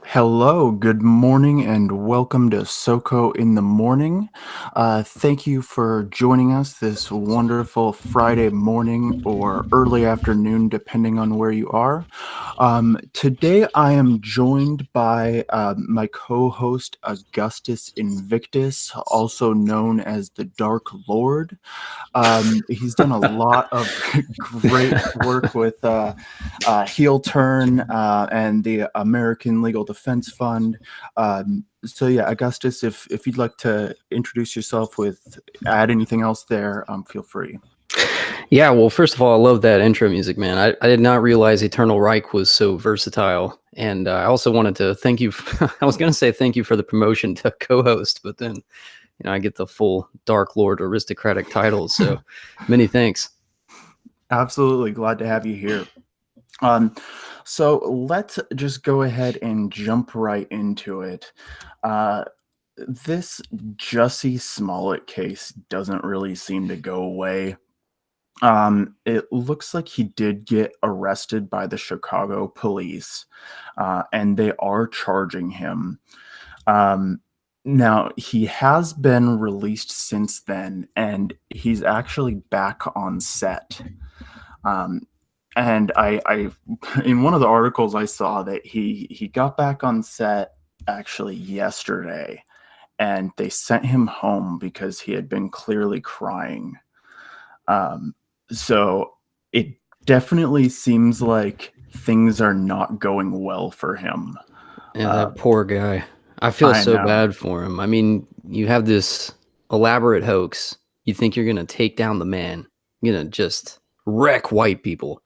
Hello, good morning, and welcome to SoCo in the Morning. Thank you for joining us this wonderful Friday morning or early afternoon, depending on where you are. Today, I am joined by my co-host, Augustus Invictus, also known as the Dark Lord. He's done a lot of great work with Heel Turn and the American Legal Defense Fund. So yeah, Augustus, if you'd like to introduce yourself add anything else there, feel free. Yeah, well, first of all, I love that intro music, man. I did not realize Eternal Reich was so versatile. And I also wanted to thank you. I was going to say thank you for the promotion to co-host, but then, I get the full Dark Lord aristocratic title. So many thanks. Absolutely. Glad to have you here. So let's just go ahead and jump right into it. This Jussie Smollett case doesn't really seem to go away. It looks like he did get arrested by the Chicago police, and they are charging him. Now, he has been released since then, and he's actually back on set. And I in one of the articles I saw that he got back on set actually yesterday, and they sent him home because he had been clearly crying. So it definitely seems like things are not going well for him. Yeah, that poor guy. I feel so bad for him. I mean, you have this elaborate hoax. You think you're going to take down the man. You're going to just wreck white people.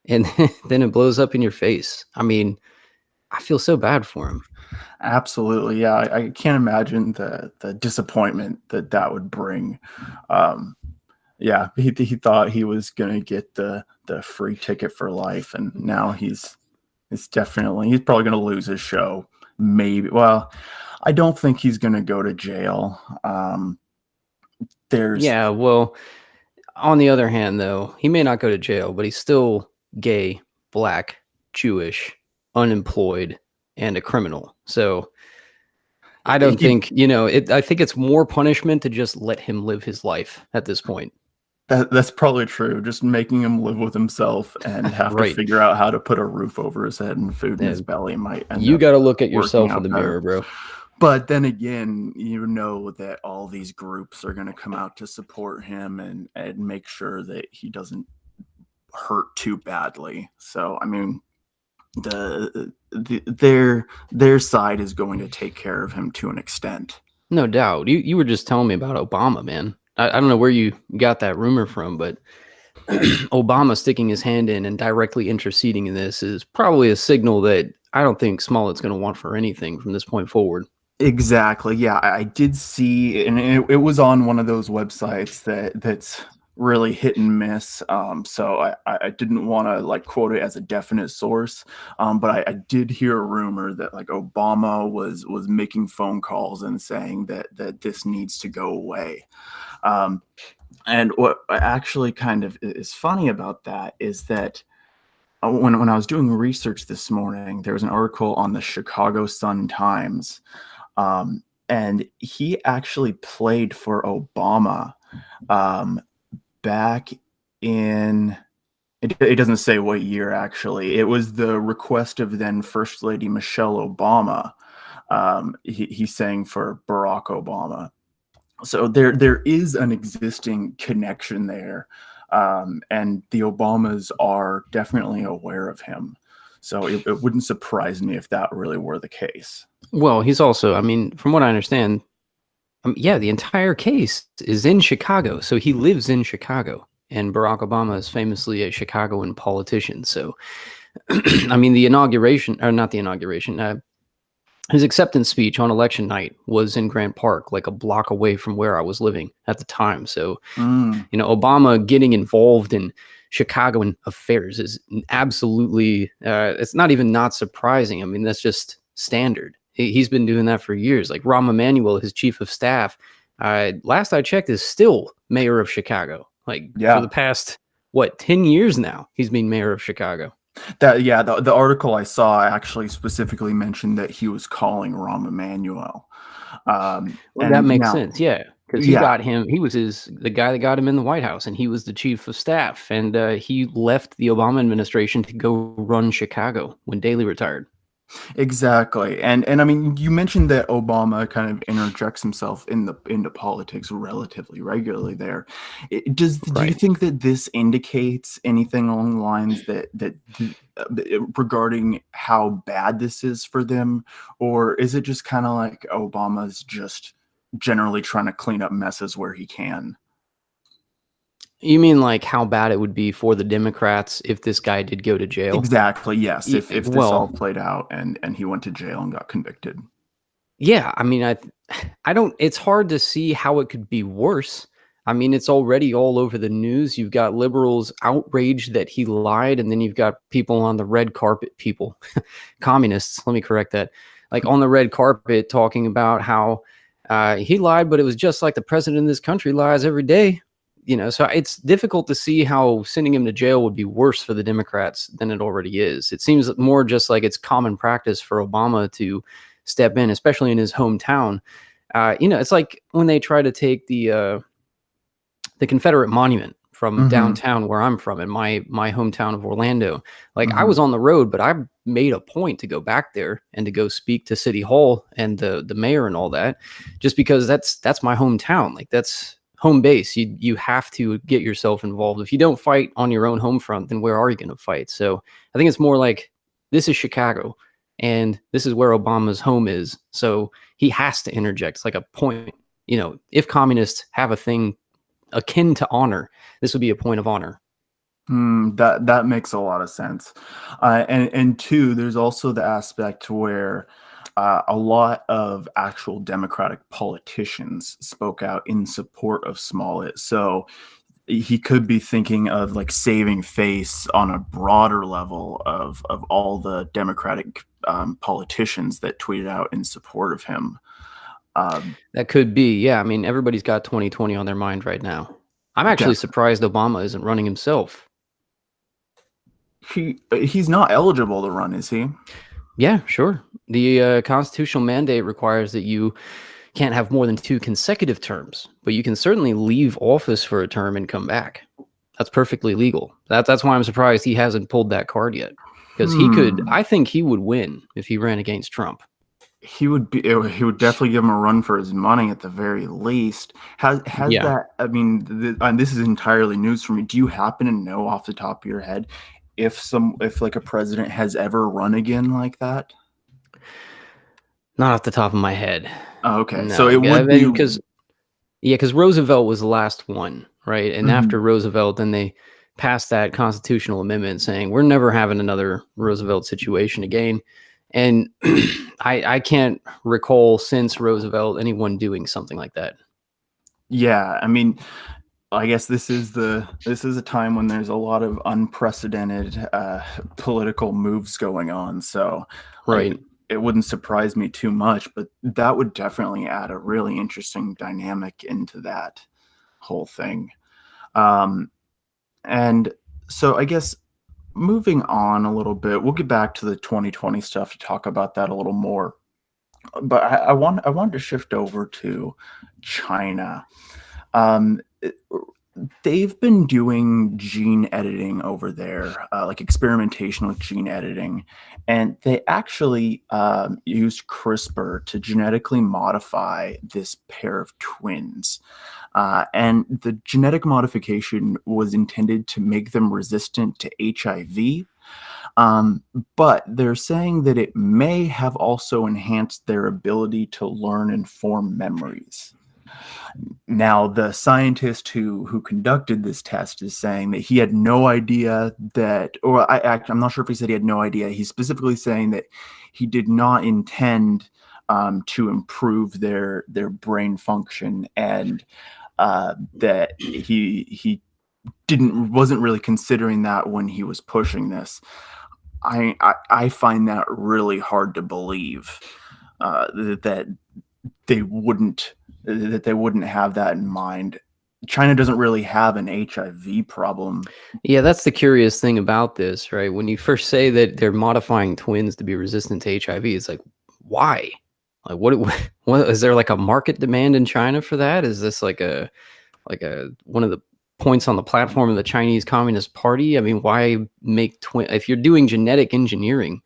And then it blows up in your face. I mean, I feel so bad for him. Absolutely, yeah. I can't imagine the disappointment that that would bring. Um, yeah, he thought he was gonna get the free ticket for life, and now he's probably gonna lose his show. Maybe. Well, I don't think he's gonna go to jail. There's Yeah, well, on the other hand, though, he may not go to jail, but he's still gay, black, Jewish, unemployed, and a criminal. So I don't he think, I think it's more punishment to just let him live his life at this point. that's probably true. Just making him live with himself and have to Right. figure out how to put a roof over his head and food in his And belly might end you up got to look at working yourself in out the better. mirror, bro. But then again, you know that all these groups are going to come out to support him and make sure that he doesn't hurt too badly. So, I mean, their side is going to take care of him to an extent. No doubt. You were just telling me about Obama, man. I don't know where you got that rumor from, but Obama sticking his hand in and directly interceding in this is probably a signal that I don't think Smollett's going to want for anything from this point forward. Exactly. Yeah, I did see, and it was on one of those websites that's really hit and miss. So I didn't want to like quote it as a definite source. But I did hear a rumor that like Obama was making phone calls and saying that this needs to go away. Um, and what actually kind of is funny about that is that when I was doing research this morning, there was an article on the Chicago Sun-Times, and he actually played for Obama um, back in. It doesn't say what year actually. It was the request of then First Lady Michelle Obama. He sang for Barack Obama, so there is an existing connection there, and the Obamas are definitely aware of him. So it wouldn't surprise me if that really were the case. Well, he's also, I mean, from what I understand, yeah, the entire case is in Chicago. So he lives in Chicago. And Barack Obama is famously a Chicagoan politician. So, I mean, the inauguration, or not the inauguration, his acceptance speech on election night was in Grant Park, like a block away from where I was living at the time. So, Mm, Obama getting involved in Chicagoan affairs is absolutely, it's not even not surprising. I mean, that's just standard. He's been doing that for years. Like Rahm Emanuel, his chief of staff, last I checked, is still mayor of Chicago. Like for yeah, the past, what, 10 years now, he's been mayor of Chicago. the article I saw actually specifically mentioned that he was calling Rahm Emanuel, Well, that and makes now, sense. Yeah. Because he yeah, got him, he was the guy that got him in the White House, and he was the chief of staff. And he left the Obama administration to go run Chicago when Daley retired. exactly. And I mean, you mentioned that Obama kind of interjects himself into politics relatively regularly there. Do you Right. think that this indicates anything along the lines regarding how bad this is for them, or is it just kind of like Obama's just generally trying to clean up messes where he can? You mean like how bad it would be for the Democrats if this guy did go to jail? Exactly, yes. If this all Well, played out and he went to jail and got convicted. yeah, I mean, I don't, it's hard to see how it could be worse. I mean, it's already all over the news. You've got liberals outraged that he lied, and then you've got people on the red carpet, communists, let me correct that, like on the red carpet talking about how he lied, but it was just like the president of this country lies every day. So it's difficult to see how sending him to jail would be worse for the Democrats than it already is. It seems more just like it's common practice for Obama to step in, especially in his hometown. It's like when they try to take the Confederate monument from Hmm. downtown where I'm from, in my hometown of Orlando. Like I Hmm. was on the road, but I made a point to go back there and to go speak to City Hall and the mayor and all that, just because that's my hometown. Like that's home base. You have to get yourself involved. If you don't fight on your own home front, then where are you going to fight? So I think it's more like this is Chicago, and this is where Obama's home is. So he has to interject. It's like a point. If communists have a thing akin to honor, this would be a point of honor. That makes a lot of sense. And two, there's also the aspect where a lot of actual Democratic politicians spoke out in support of Smollett. So he could be thinking of like saving face on a broader level of all the Democratic politicians that tweeted out in support of him. Um, That could be, yeah. I mean, everybody's got 2020 on their mind right now. I'm actually Definitely. surprised Obama isn't running himself. He's not eligible to run, is he? Yeah, sure. The constitutional mandate requires that you can't have more than 2 consecutive terms, but you can certainly leave office for a term and come back. That's perfectly legal. That's why I'm surprised he hasn't pulled that card yet. Because he could, Hmm. I think he would win if he ran against Trump. He would definitely give him a run for his money at the very least. Has Yeah. that? I mean, and this is entirely news for me. Do you happen to know off the top of your head if like a president has ever run again like that? Not off the top of my head. Oh, okay, so No. it Yeah, would be. because yeah, because Roosevelt was the last one, right? And Mhm. after Roosevelt, then they passed that constitutional amendment saying we're never having another Roosevelt situation again. And I can't recall since Roosevelt anyone doing something like that. Yeah, I mean, I guess this is a time when there's a lot of unprecedented political moves going on. So I Right. it wouldn't surprise me too much, but that would definitely add a really interesting dynamic into that whole thing. Um, and so I guess moving on a little bit, we'll get back to the 2020 stuff to talk about that a little more. But I wanted to shift over to China. Um, they've been doing gene editing over there, like experimentation with gene editing, and they actually used CRISPR to genetically modify this pair of twins. And the genetic modification was intended to make them resistant to HIV. But they're saying that it may have also enhanced their ability to learn and form memories. Now, the scientist who conducted this test is saying that he had no idea that, or I'm not sure if he said he had no idea. He's specifically saying that he did not intend to improve their brain function, and that he didn't wasn't really considering that when he was pushing this. I find that really hard to believe that they wouldn't that they wouldn't have that in mind. China doesn't really have an HIV problem. Yeah, that's the curious thing about this, right? When you first say that they're modifying twins to be resistant to HIV, it's like, why? Like, what is there like a market demand in China for that? Is this like a one of the points on the platform of the Chinese Communist Party? I mean, why make twin if you're doing genetic engineering,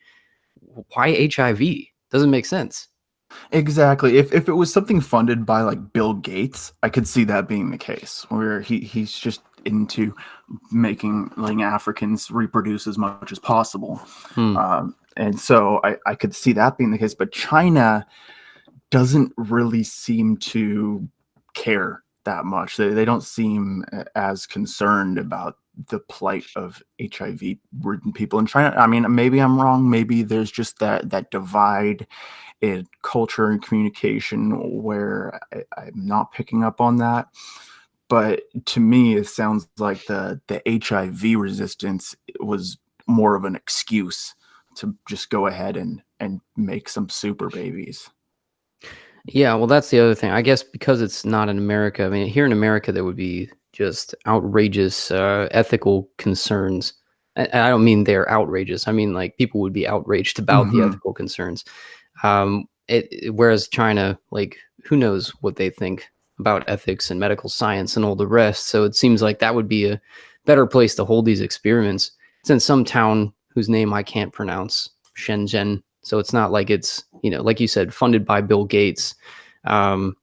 why HIV? Doesn't make sense. Exactly. If it was something funded by like Bill Gates, I could see that being the case, where he's just into making letting Africans reproduce as much as possible. Hmm. And so I could see that being the case. But China doesn't really seem to care that much. They don't seem as concerned about the plight of HIV ridden people in China. I mean, maybe I'm wrong. Maybe there's just that divide in culture and communication where I'm not picking up on that. But to me, it sounds like the HIV resistance was more of an excuse to just go ahead and make some super babies. Yeah, well, that's the other thing. I guess because it's not in America. I mean, here in America, there would be just outrageous ethical concerns. I don't mean they're outrageous. I mean like people would be outraged about the Hmm. ethical concerns. Whereas China, like, who knows what they think about ethics and medical science and all the rest. So it seems like that would be a better place to hold these experiments. It's in some town whose name I can't pronounce, Shenzhen. So it's not like it's, like you said, funded by Bill Gates. Um,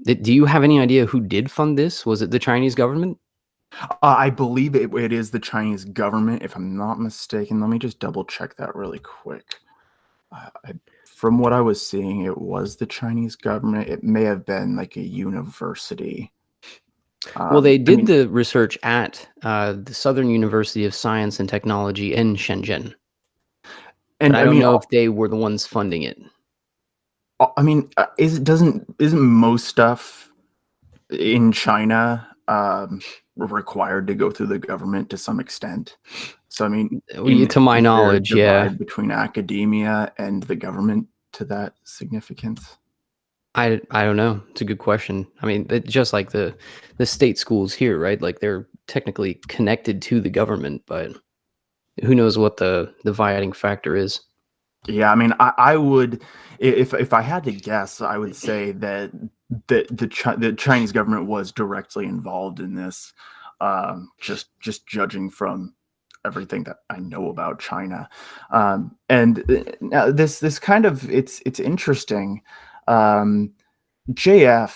do you have any idea who did fund this? Was it the Chinese government? I believe it is the Chinese government, if I'm not mistaken. Let me just double check that really quick. From what I was seeing, it was the Chinese government. It may have been like a university. Well, they I did mean, the research at the Southern University of Science and Technology in Shenzhen, but and I I don't mean, know if they were the ones funding it. I mean, isn't most stuff in China required to go through the government to some extent? So, I mean, To my is there a knowledge, yeah. divide between academia and the government to that significance? I don't know. It's a good question. I mean, just like the state schools here, right? Like they're technically connected to the government, but who knows what the dividing factor is? Yeah, I mean, I would, if I had to guess, I would say that the Chinese government was directly involved in this. Just judging from everything that I know about China, and now this kind of it's interesting. Um, JF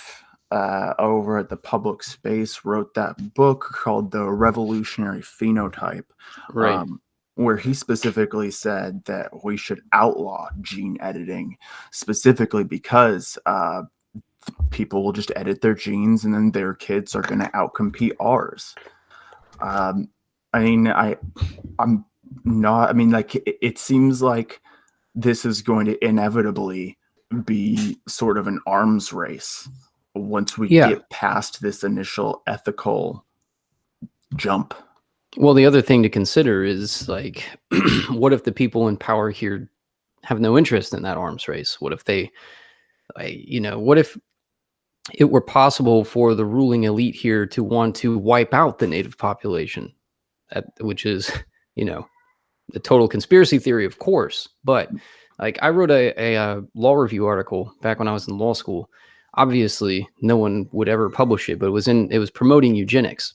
over at the Public Space wrote that book called The Revolutionary Phenotype, Right. um, where he specifically said that we should outlaw gene editing, specifically because people will just edit their genes and then their kids are going to outcompete ours. Um, I mean, I'm not. I mean, like it seems like this is going to inevitably be sort of an arms race once we Yeah. get past this initial ethical jump. Well, the other thing to consider is like, what if the people in power here have no interest in that arms race? What if they, what if it were possible for the ruling elite here to want to wipe out the native population, which is, you know, the total conspiracy theory, of course. But like, I wrote a law review article back when I was in law school. Obviously, no one would ever publish it, but it was promoting eugenics.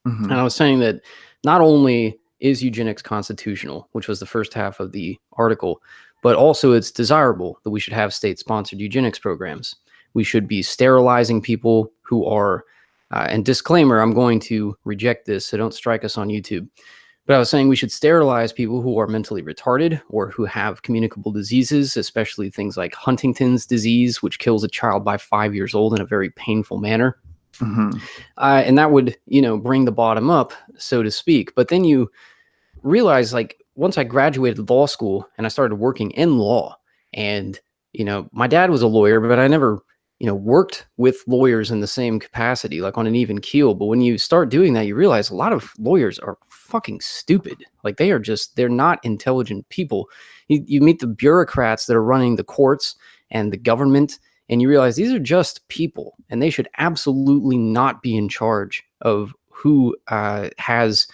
And Mm-hmm. I was saying that not only is eugenics constitutional, which was the first half of the article, but also it's desirable that we should have state sponsored eugenics programs. We should be sterilizing people who are, and disclaimer, I'm going to reject this, so don't strike us on YouTube. But I was saying we should sterilize people who are mentally retarded or who have communicable diseases, especially things like Huntington's disease, which kills a child by 5 years old in a very painful manner. Mm-hmm. And that would, bring the bottom up, so to speak. But then you realize, like, once I graduated law school and I started working in law, and, my dad was a lawyer, but I never, worked with lawyers in the same capacity, like on an even keel. But when you start doing that, you realize a lot of lawyers are fucking stupid. Like, they're not intelligent people. You meet the bureaucrats that are running the courts and the government, and you realize these are just people, and they should absolutely not be in charge of who has,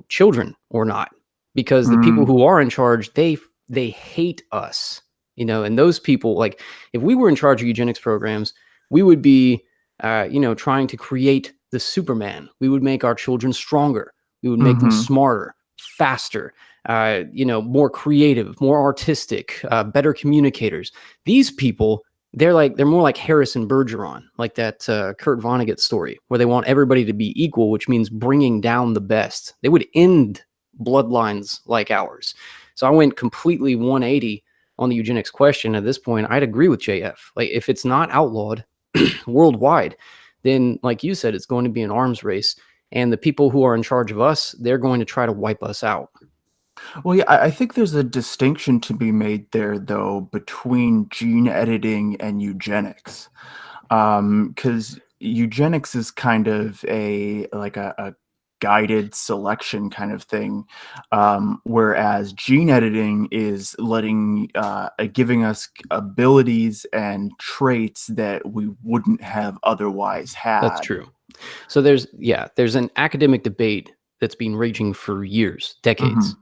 children or not, because the people Mm-hmm. who are in charge, they hate us, and those people, like, if we were in charge of eugenics programs, we would be, trying to create the Superman. We would make our children stronger. We would make them Mm-hmm. smarter, faster, more creative, more artistic, better communicators. These people, they're more like Harrison Bergeron, like that Kurt Vonnegut story, where they want everybody to be equal, which means bringing down the best. They would end bloodlines like ours. So I went completely 180 on the eugenics question. At this point, I'd agree with JF. Like, if it's not outlawed worldwide, then, like you said, it's going to be an arms race. And the people who are in charge of us, they're going to try to wipe us out. Well, yeah, I think there's a distinction to be made there, though, between gene editing and eugenics. Because eugenics is kind of a guided selection kind of thing, whereas gene editing is giving us abilities and traits that we wouldn't have otherwise That's had. true. So there's an academic debate that's been raging for years, decades,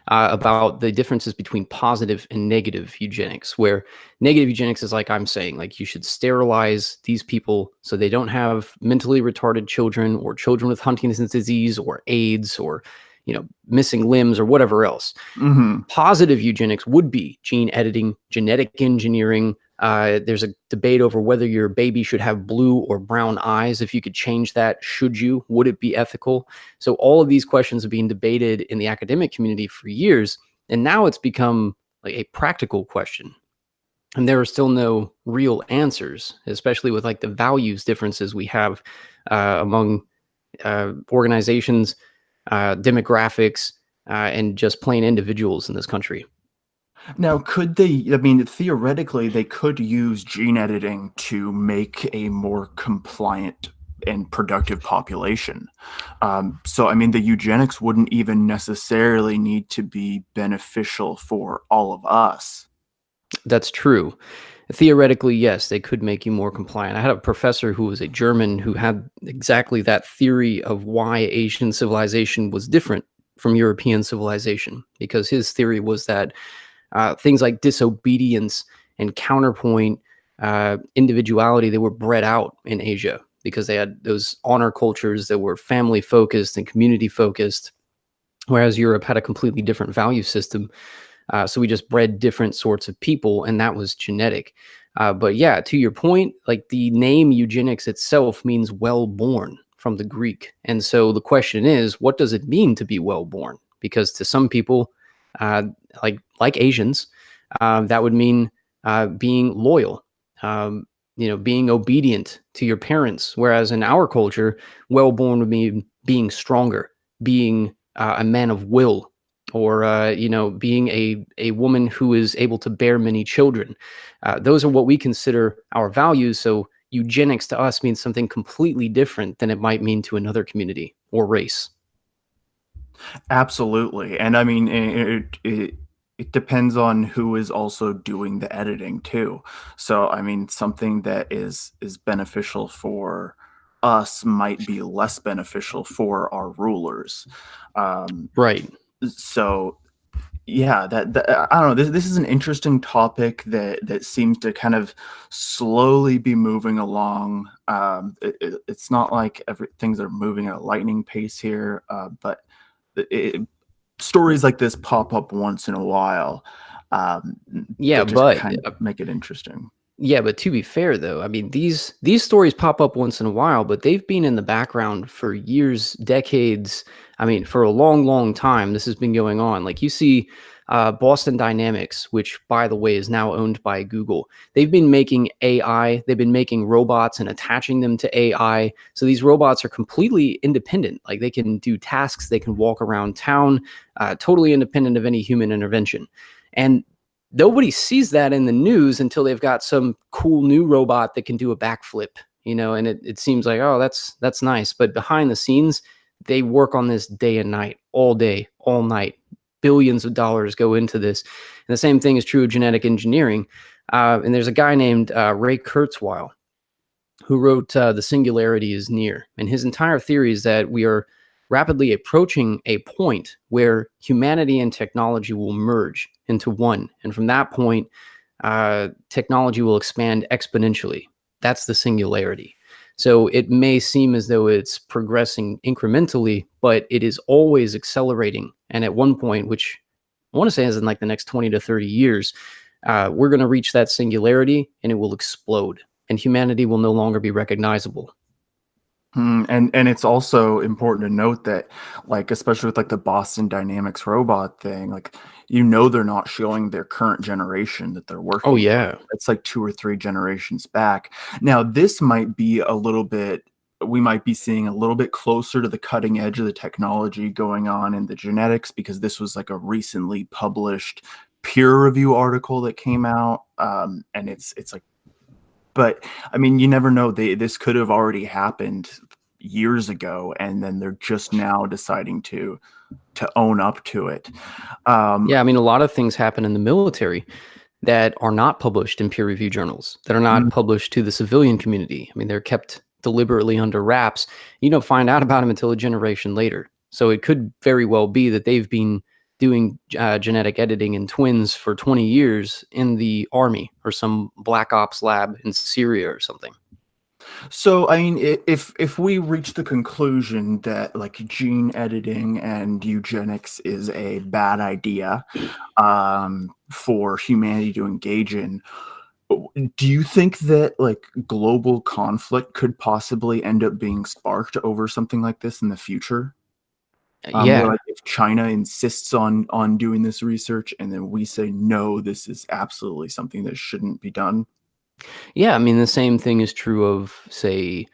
Hmm. about the differences between positive and negative eugenics, where negative eugenics is, like I'm saying, like, you should sterilize these people so they don't have mentally retarded children or children with Huntington's disease or AIDS or, missing limbs or whatever else. Hmm. Positive eugenics would be gene editing, genetic engineering. There's a debate over whether your baby should have blue or brown eyes. If you could change that, should you? Would it be ethical? So all of these questions have been debated in the academic community for years, and now it's become like a practical question. And there are still no real answers, especially with like the values differences we have among organizations, demographics, and just plain individuals in this country. Now, could they, I mean, theoretically, they could use gene editing to make a more compliant and productive population. So, I mean, the eugenics wouldn't even necessarily need to be beneficial for all of us. That's true. Theoretically, yes, they could make you more compliant. I had a professor who was a German who had exactly that theory of why Asian civilization was different from European civilization, because his theory was that things like disobedience and counterpoint individuality, they were bred out in Asia because they had those honor cultures that were family focused and community focused, whereas Europe had a completely different value system. So we just bred different sorts of people, and that was genetic. But yeah, to your point, like the name eugenics itself means well born from the Greek. And so the question is, what does it mean to be well born? Because to some people, uh, like Asians, that would mean being loyal, being obedient to your parents. Whereas in our culture, well born would mean being stronger, being a man of will, or being a woman who is able to bear many children. Those are what we consider our values. So eugenics to us means something completely different than it might mean to another community or race. Absolutely. And I mean, it depends on who is also doing the editing too. So, I mean, something that is beneficial for us might be less beneficial for our rulers. Um, Right. so yeah, that I don't know. This is an interesting topic that seems to kind of slowly be moving along. It's not like things are moving at a lightning pace here, but it, stories like this pop up once in a while, um, Yeah, that just but kind of make it interesting. Yeah, but to be fair though, I mean these stories pop up once in a while, but they've been in the background for years, decades. I mean, for a long, long time, this has been going on. Like you see, Boston Dynamics, which by the way is now owned by Google. They've been making AI. They've been making robots and attaching them to AI. So these robots are completely independent. Like they can do tasks. They can walk around town, totally independent of any human intervention. And nobody sees that in the news until they've got some cool new robot that can do a backflip, and it seems like, oh, that's nice. But behind the scenes, they work on this day, all night. Billions of dollars go into this. And the same thing is true of genetic engineering. And there's a guy named Ray Kurzweil who wrote The Singularity is Near. And his entire theory is that we are rapidly approaching a point where humanity and technology will merge into one. And from that point, technology will expand exponentially. That's the singularity. So it may seem as though it's progressing incrementally, but it is always accelerating. And at one point, which I want to say is in like the next 20 to 30 years, we're going to reach that singularity and it will explode and humanity will no longer be recognizable. And it's also important to note that, like, especially with like the Boston Dynamics robot thing, like, they're not showing their current generation that they're Oh, working with. yeah. It's like 2 or 3 generations back. Now, this might be a little bit we might be seeing a little bit closer to the cutting edge of the technology going on in the genetics, because this was like a recently published peer review article that came out, and it's like, but I mean, you never know. This could have already happened years ago, and then they're just now deciding to own up to it. Um, Yeah, I mean, a lot of things happen in the military that are not published in peer review journals, that are not published to the civilian community. I mean, they're kept deliberately under wraps. You don't find out about them until a generation later. So it could very well be that they've been doing genetic editing in twins for 20 years in the army or some black ops lab in Syria or something. So, I mean, if we reach the conclusion that like gene editing and eugenics is a bad idea, for humanity to engage in, do you think that like global conflict could possibly end up being sparked over something like this in the future? Where Yeah. like if China insists on doing this research and then we say no, this is absolutely something that shouldn't be done. Yeah, I mean, the same thing is true of, say,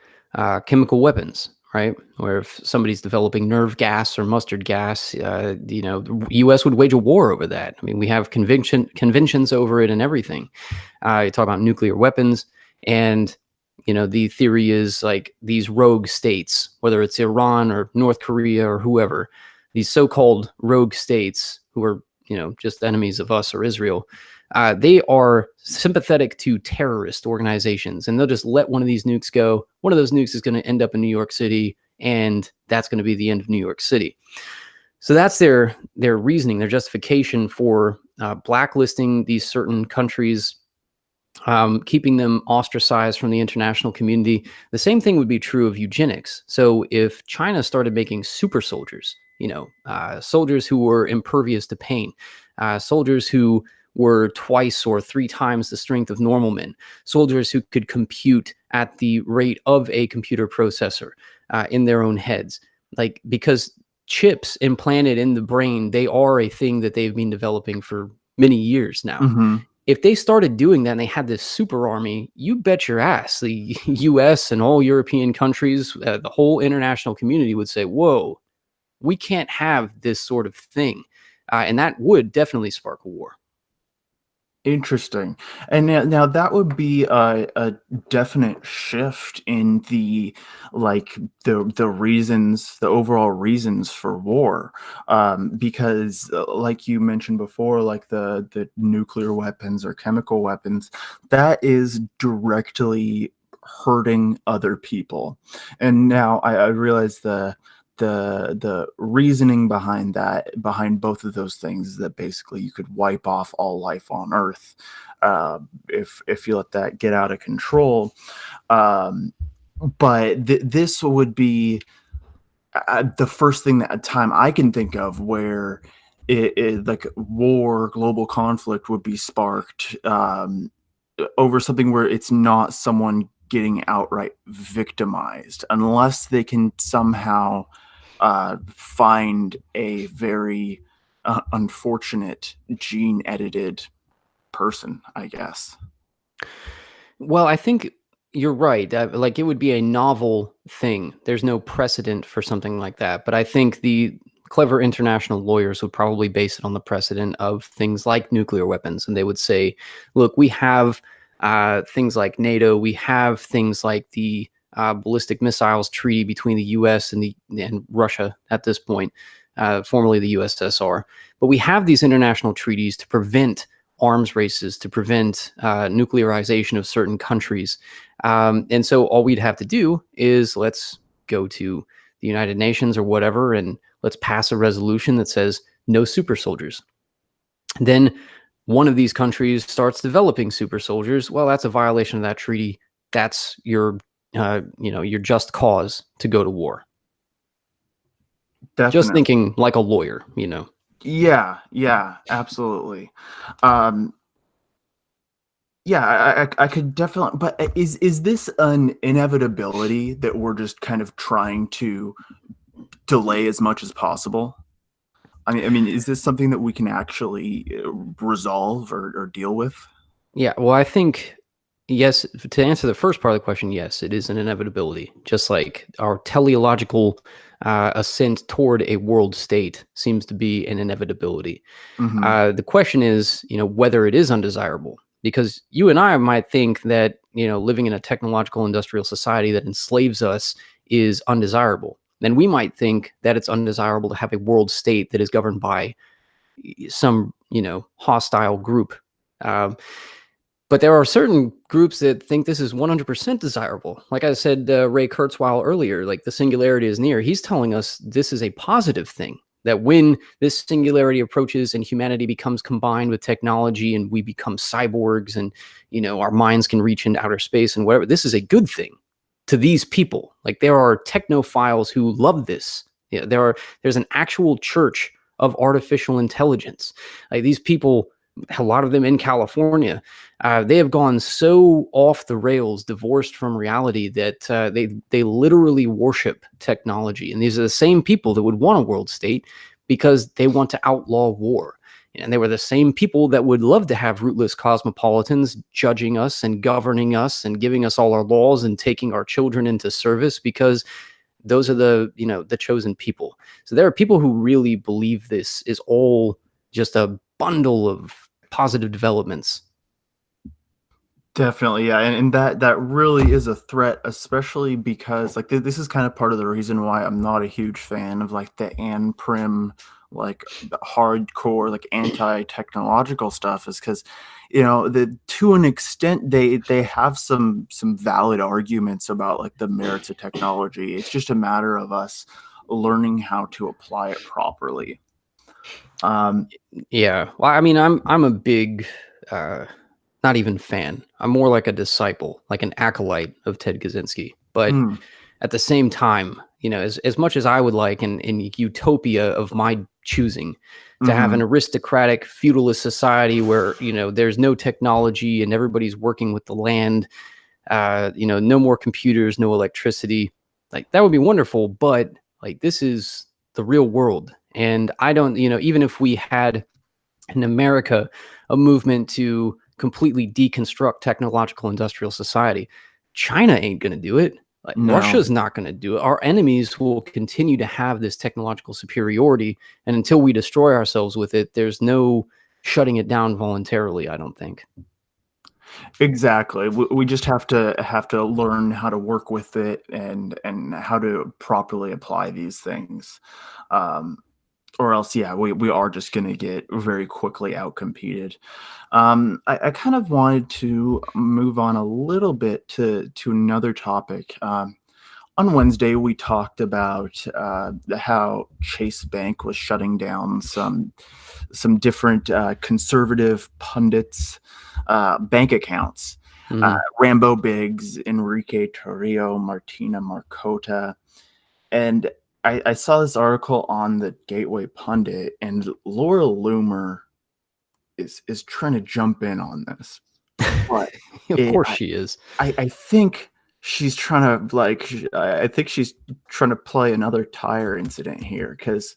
chemical weapons, right? Where if somebody's developing nerve gas or mustard gas, the U.S. would wage a war over that. I mean, we have conventions over it and everything. You talk about nuclear weapons, and the theory is like these rogue states, whether it's Iran or North Korea or whoever, these so-called rogue states who are just enemies of us or Israel. They are sympathetic to terrorist organizations, and they'll just let one of these nukes go. One of those nukes is going to end up in New York City, and that's going to be the end of New York City. So that's their reasoning, their justification for blacklisting these certain countries, keeping them ostracized from the international community. The same thing would be true of eugenics. So if China started making super soldiers, soldiers who were impervious to pain, soldiers who were twice or three times the strength of normal men, soldiers who could compute at the rate of a computer processor in their own heads, because chips implanted in the brain, they are a thing that they've been developing for many years now. Mm-hmm. If they started doing that and they had this super army, you bet your ass the US and all European countries, the whole international community would say, whoa, we can't have this sort of thing. And that would definitely spark a war. Interesting. And now that would be a definite shift in the reasons, the overall reasons for war, because like you mentioned before, like the nuclear weapons or chemical weapons, that is directly hurting other people. And now I realize the reasoning behind both of those things is that basically you could wipe off all life on Earth if you let that get out of control. But this would be the first thing that time I can think of where like war, global conflict would be sparked over something where it's not someone getting outright victimized, unless they can somehow find a very unfortunate gene edited person, I guess. Well, I think you're right. Like it would be a novel thing. There's no precedent for something like that. But I think the clever international lawyers would probably base it on the precedent of things like nuclear weapons. And they would say, look, we have things like NATO. We have things like the ballistic missiles treaty between the U.S. and Russia at this point, formerly the USSR. But we have these international treaties to prevent arms races, to prevent nuclearization of certain countries. And so all we'd have to do is let's go to the United Nations or whatever, and let's pass a resolution that says no super soldiers. Then one of these countries starts developing super soldiers. Well, that's a violation of that treaty. That's your just cause to go to war. Definitely. Just thinking like a lawyer, Yeah, absolutely. Yeah, I could definitely, but is this an inevitability that we're just kind of trying to delay as much as possible? I mean, is this something that we can actually resolve or deal with? Yeah, well, I think, yes, to answer the first part of the question, yes, it is an inevitability. Just like our teleological ascent toward a world state seems to be an inevitability. Mm-hmm. The question is, whether it is undesirable. Because you and I might think that, living in a technological industrial society that enslaves us is undesirable. Then we might think that it's undesirable to have a world state that is governed by some, hostile group. But there are certain groups that think this is 100% desirable. Like I said, Ray Kurzweil earlier, like the singularity is near. He's telling us this is a positive thing, that when this singularity approaches and humanity becomes combined with technology and we become cyborgs and, our minds can reach into outer space and whatever, this is a good thing to these people. Like there are technophiles who love this. Yeah, there's an actual church of artificial intelligence. Like these people, a lot of them in California, they have gone so off the rails, divorced from reality, that they literally worship technology. And these are the same people that would want a world state because they want to outlaw war. And they were the same people that would love to have rootless cosmopolitans judging us and governing us and giving us all our laws and taking our children into service, because those are the chosen people. So there are people who really believe this is all just a bundle of positive developments. Definitely, yeah, and that really is a threat, especially because like this is kind of part of the reason why I'm not a huge fan of like the prim, like the hardcore, like anti-technological stuff, is because the to an extent they have some valid arguments about like the merits of technology. It's just a matter of us learning how to apply it properly. Um, Yeah. Well, I mean, I'm a big, not even fan. I'm more like a disciple, like an acolyte of Ted Kaczynski. But mm, at the same time, as much as I would like in utopia of my choosing to have mhm. an aristocratic feudalist society where there's no technology and everybody's working with the land, no more computers, no electricity, like that would be wonderful. But like this is the real world, and I don't, even if we had in America a movement to completely deconstruct technological industrial society, China ain't going to do it. Like No. Russia's not going to do it. Our enemies will continue to have this technological superiority, and until we destroy ourselves with it, there's no shutting it down voluntarily, I don't think. Exactly. We just have to learn how to work with it and how to properly apply these things, um, or else, yeah, we are just going to get very quickly outcompeted. I kind of wanted to move on a little bit to another topic. On Wednesday, we talked about how Chase Bank was shutting down some different conservative pundits' bank accounts. Mhm. Rambo Biggs, Enrique Torrio, Martina Marcota, and I saw this article on the Gateway Pundit, and Laura Loomer is trying to jump in on this, but Of it, course she is. I think she's trying to like I think she's trying to play another tire incident here because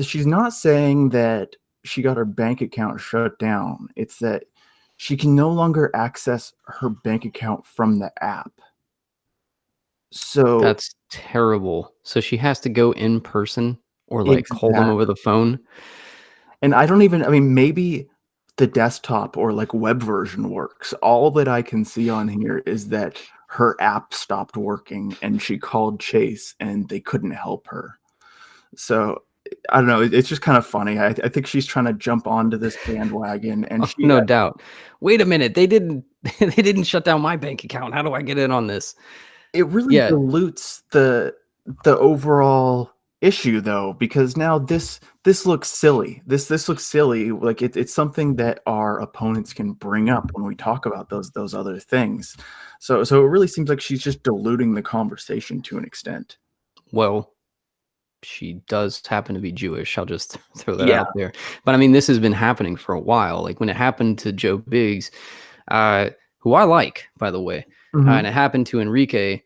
she's not saying that she got her bank account shut down. It's that she can no longer access her bank account from the app. So That's terrible. So she has to go in person or like call them over exactly, the phone. and I don't even. I mean, maybe the desktop or like web version works. All that I can see on here is that her app stopped working and she called Chase and they couldn't help her. So I don't know. It's just kind of funny. I think she's trying to jump onto this bandwagon, and Oh, she no doubt. Wait a minute, they didn't they didn't shut down my bank account. How do I get in on this? it really Yeah, dilutes the overall issue though, because now this looks silly. This looks silly. Like it's something that our opponents can bring up when we talk about those other things. So it really seems like she's just diluting the conversation to an extent. well, she does happen to be Jewish. I'll just throw that Yeah. out there. But I mean, this has been happening for a while. Like when it happened to Joe Biggs, who I like, by the way, and Mhm. it happened to Enrique,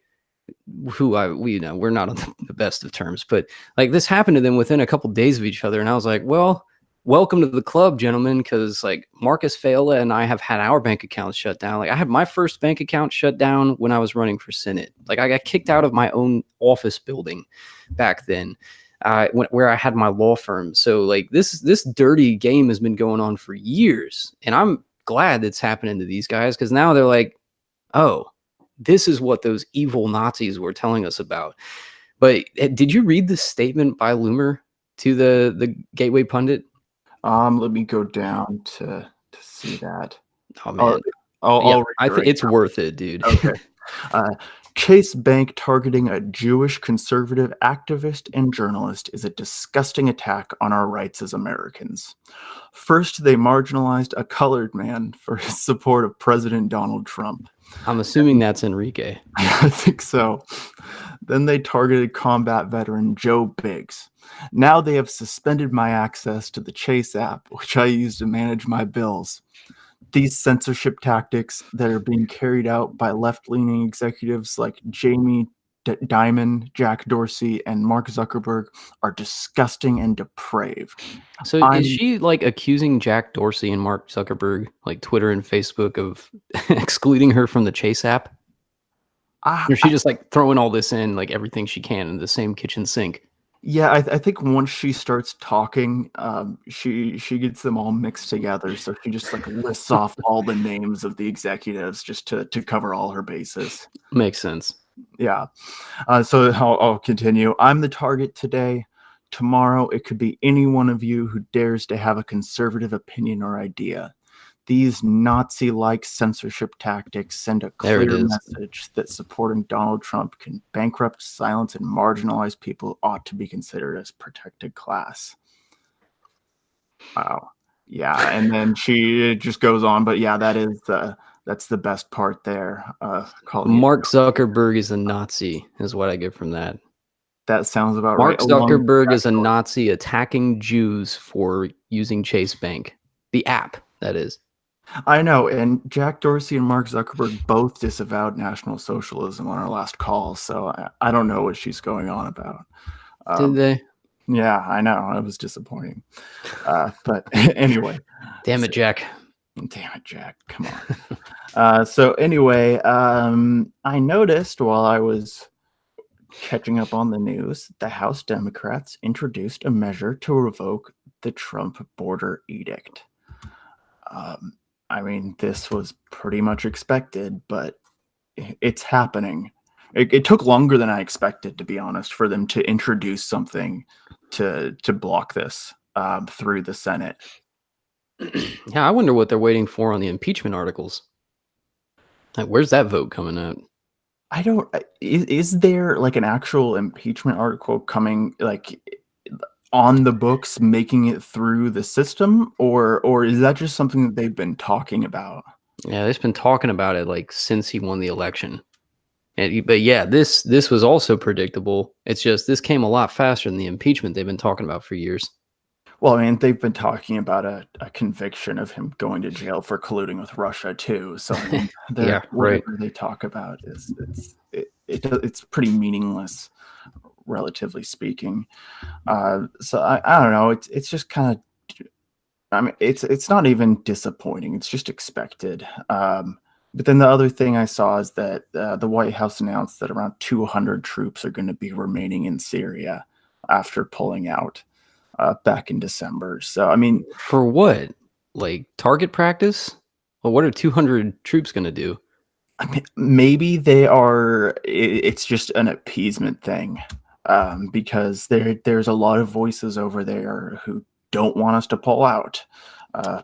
who we're not on the best of terms, but like this happened to them within a couple days of each other, and I was like, well, welcome to the club, gentlemen, because like Marcus Fela and I have had our bank accounts shut down. Like I had my first bank account shut down when I was running for Senate. Like I got kicked out of my own office building back then. Where I had my law firm. So like this dirty game has been going on for years, and I'm glad it's happening to these guys because now they're like, oh, this is what those evil Nazis were telling us about. But did you read the statement by Loomer to the Gateway Pundit? Let me go down to see that. Oh I'll man, yeah, I'll read I it think right it's worth it, dude. now. Okay. Uh, Chase Bank targeting a Jewish conservative activist and journalist is a disgusting attack on our rights as Americans. First, they marginalized a colored man for his support of President Donald Trump. I'm assuming that's Enrique. I think so. Then they targeted combat veteran Joe Biggs. Now they have suspended my access to the Chase app, which I use to manage my bills. These censorship tactics that are being carried out by left-leaning executives like Jamie Dimon, Jack Dorsey, and Mark Zuckerberg are disgusting and depraved. So is I'm she like accusing Jack Dorsey and Mark Zuckerberg, like Twitter and Facebook, of excluding her from the Chase app? I, Or is she I, just like throwing all this in, like everything she can in the same kitchen sink? yeah, I think once she starts talking, she gets them all mixed together. So she just like lists off all the names of the executives just to cover all her bases. Makes sense. Yeah. So I'll continue. I'm the target today. Tomorrow, it could be any one of you who dares to have a conservative opinion or idea. These Nazi like censorship tactics send a There it clear is. message that supporting Donald Trump can bankrupt, silence, and marginalize people who ought to be considered as protected class. Wow. Yeah. And then she just goes on, but yeah, that's the best part there. Calling it. Mark Zuckerberg is a Nazi, is what I get from that. That sounds about right. Mark Along with Zuckerberg Jack is a Dorsey. Nazi attacking Jews for using Chase Bank. The app, that is. I know, and Jack Dorsey and Mark Zuckerberg both disavowed National Socialism on our last call, so I don't know what she's going on about. Did Um, they? yeah, I know, it was disappointing. But anyway, Damn so, it, Jack. damn it, Jack, come on. So anyway, I noticed while I was catching up on the news, the House Democrats introduced a measure to revoke the Trump border edict. Um, I mean, this was pretty much expected, but it's happening. It took longer than I expected, to be honest, for them to introduce something to block this through the Senate. Yeah, I wonder what they're waiting for on the impeachment articles. Like, where's that vote coming out? I don't. Is there like an actual impeachment article coming like on the books, making it through the system, or is that just something that they've been talking about? Yeah, they've been talking about it like since he won the election. But yeah, this was also predictable. It's just this came a lot faster than the impeachment they've been talking about for years. Well, I mean, they've been talking about a conviction of him going to jail for colluding with Russia too. So I mean, Yeah, right. whatever they talk about is it's pretty meaningless, relatively speaking. So I don't know. It's just kind of. I mean, it's not even disappointing. It's just expected. But then the other thing I saw is that the White House announced that around 200 troops are going to be remaining in Syria after pulling out back in December. So, I mean, For what? Like target practice? Well, what are 200 troops going to do? maybe they are. It's just an appeasement thing because there's a lot of voices over there who don't want us to pull out,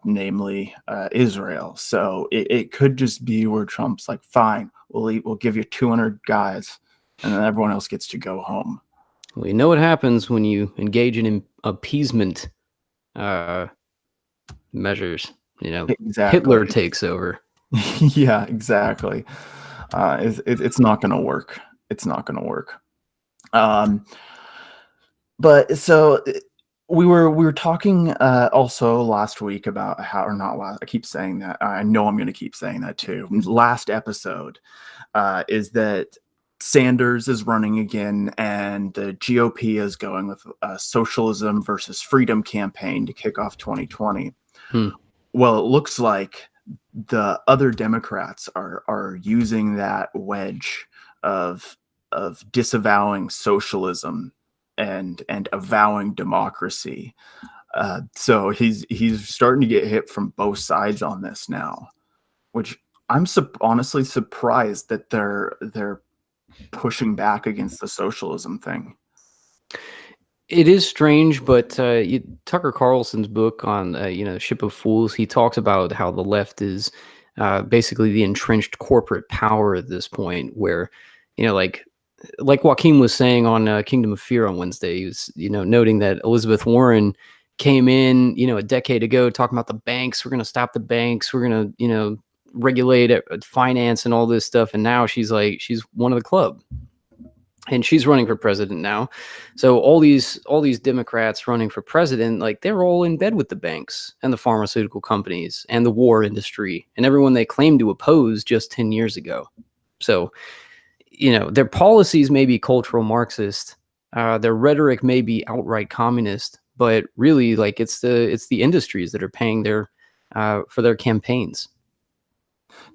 namely Israel. So it could just be where Trump's like, fine, we'll give you 200 guys, and then everyone else gets to go home. Well, you know what happens when you engage in appeasement uh, measures. Exactly. Hitler takes over. Yeah, exactly. It's not going to work. It's not going to work. Um, but so we were talking also last week about how, or not last, I keep saying that. I know I'm going to keep saying that too. Last episode is that Sanders is running again, and the GOP is going with a socialism versus freedom campaign to kick off 2020. Hmm. Well, it looks like the other Democrats are using that wedge of disavowing socialism and avowing democracy. So he's starting to get hit from both sides on this now, which I'm honestly surprised that they're pushing back against the socialism thing. It is strange, but Tucker Carlson's book on Ship of Fools, he talks about how the left is basically the entrenched corporate power at this point, where like Joaquin was saying on Kingdom of Fear on Wednesday, he was noting that Elizabeth Warren came in a decade ago talking about the banks. We're going to stop the banks. We're going to regulate finance and all this stuff, and now she's one of the club. And she's running for president now. So all these Democrats running for president, like they're all in bed with the banks and the pharmaceutical companies and the war industry and everyone they claimed to oppose just 10 years ago. So, their policies may be cultural Marxist, their rhetoric may be outright communist, but really, like it's the industries that are paying their for their campaigns.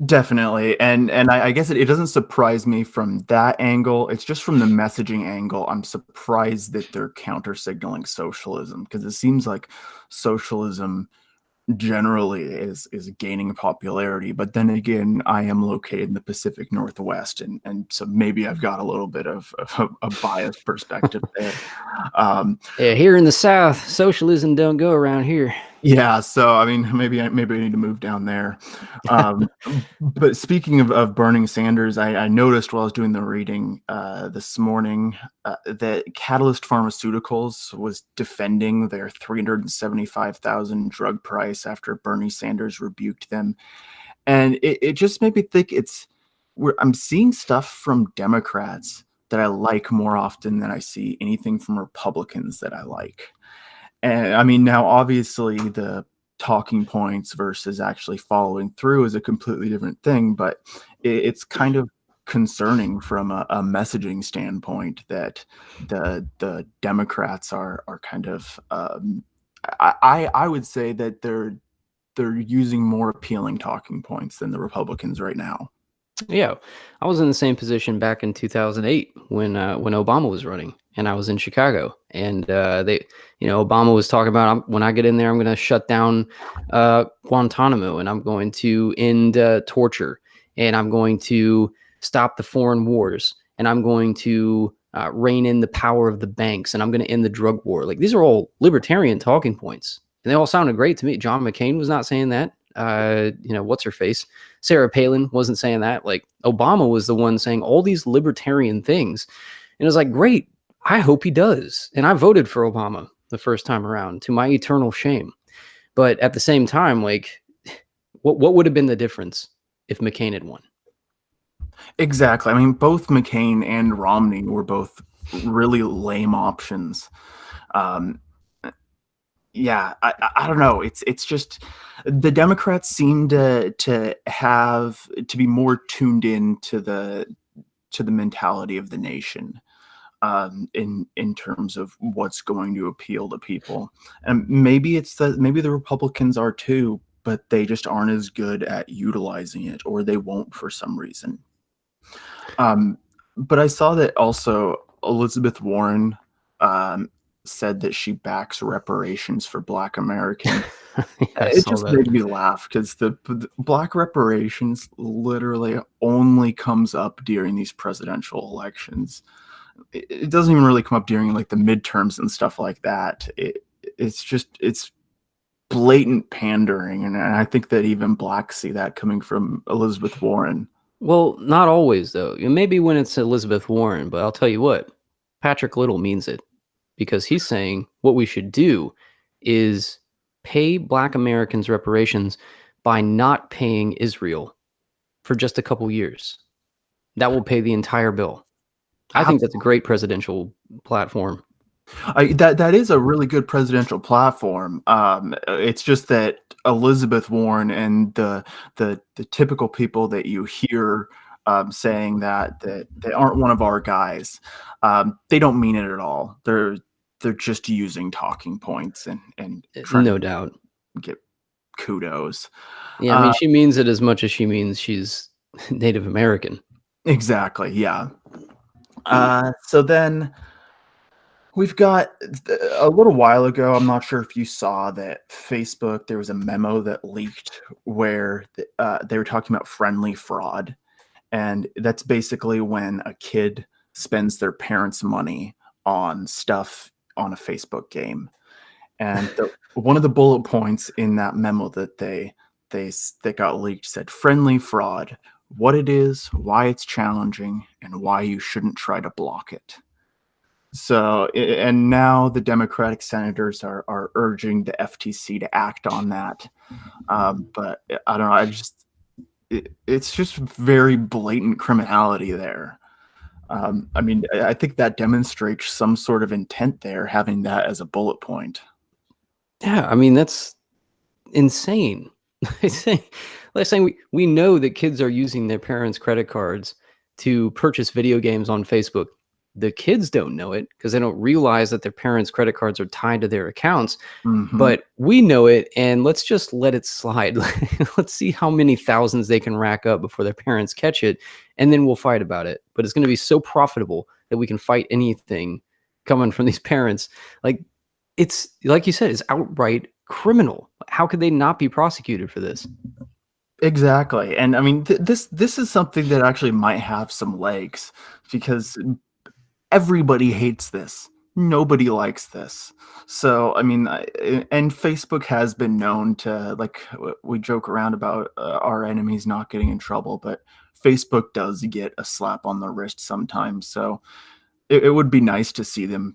Definitely, and I guess it doesn't surprise me from that angle. It's just from the messaging angle. I'm surprised that they're counter signaling socialism because it seems like socialism generally is gaining popularity. But then again, I am located in the Pacific Northwest, and so maybe I've got a little bit of a biased perspective there. Um, Yeah, here in the South, socialism don't go around here. Yeah, so I mean, maybe I need to move down there. Um, but speaking of Bernie Sanders, I noticed while I was doing the reading this morning that Catalyst Pharmaceuticals was defending their 375,000 drug price after Bernie Sanders rebuked them, and it just made me think I'm seeing stuff from Democrats that I like more often than I see anything from Republicans that I like. And I mean, now obviously the talking points versus actually following through is a completely different thing, but it's kind of concerning from a messaging standpoint that the Democrats are kind of I would say that they're using more appealing talking points than the Republicans right now. Yeah, I was in the same position back in 2008 when Obama was running, and I was in Chicago, and Obama was talking about when I get in there, I'm going to shut down Guantanamo, and I'm going to end torture, and I'm going to stop the foreign wars, and I'm going to rein in the power of the banks, and I'm going to end the drug war. Like these are all libertarian talking points, and they all sounded great to me. John McCain was not saying that. What's her face? Sarah Palin wasn't saying that. Like Obama was the one saying all these libertarian things. And it was like, great. I hope he does. And I voted for Obama the first time around to my eternal shame. But at the same time, like what would have been the difference if McCain had won? Exactly. I mean, both McCain and Romney were both really lame options. Um, yeah, I don't know. It's just the Democrats seem to be more tuned in to the mentality of the nation in terms of what's going to appeal to people, and maybe the Republicans are too, but they just aren't as good at utilizing it, or they won't for some reason. Um, but I saw that also Elizabeth Warren said that she backs reparations for Black Americans. Yeah, I It saw just that. made me laugh because the Black reparations literally only comes up during these presidential elections. It doesn't even really come up during like the midterms and stuff like that. It's blatant pandering, and I think that even blacks see that coming from Elizabeth Warren. Well, not always though. Maybe when it's Elizabeth Warren, but I'll tell you what, Patrick Little means it because he's saying what we should do is pay Black Americans reparations by not paying Israel for just a couple years. That will pay the entire bill. I think that's a great presidential platform. That is a really good presidential platform. It's just that Elizabeth Warren and the typical people that you hear saying that they aren't one of our guys. They don't mean it at all. They're just using talking points and trying No to doubt. get kudos. Yeah, I Uh, mean, she means it as much as she means she's Native American. exactly. Yeah. So then we've got a little while ago, I'm not sure if you saw that Facebook, there was a memo that leaked where they were talking about friendly fraud. And that's basically when a kid spends their parents' money on stuff on a Facebook game. And one of the bullet points in that memo that that got leaked said friendly fraud, what it is, why it's challenging, and why you shouldn't try to block it. So, and now the Democratic senators are urging the FTC to act on that. But I don't know. It's just very blatant criminality there. I mean, I think that demonstrates some sort of intent there, having that as a bullet point. Yeah, I mean, that's insane. They're saying, we know that kids are using their parents' credit cards to purchase video games on Facebook. the kids don't know it because they don't realize that their parents' credit cards are tied to their accounts. Mhm. But we know it, and let's just let it slide. Let's see how many thousands they can rack up before their parents catch it, and then we'll fight about it. But it's going to be so profitable that we can fight anything coming from these parents. Like, it's like you said, it's outright criminal. How could they not be prosecuted for this? Exactly, and I mean, this is something that actually might have some legs because everybody hates this. Nobody likes this. So, I mean, and Facebook has been known to, like, we joke around about our enemies not getting in trouble, but Facebook does get a slap on the wrist sometimes. So, it would be nice to see them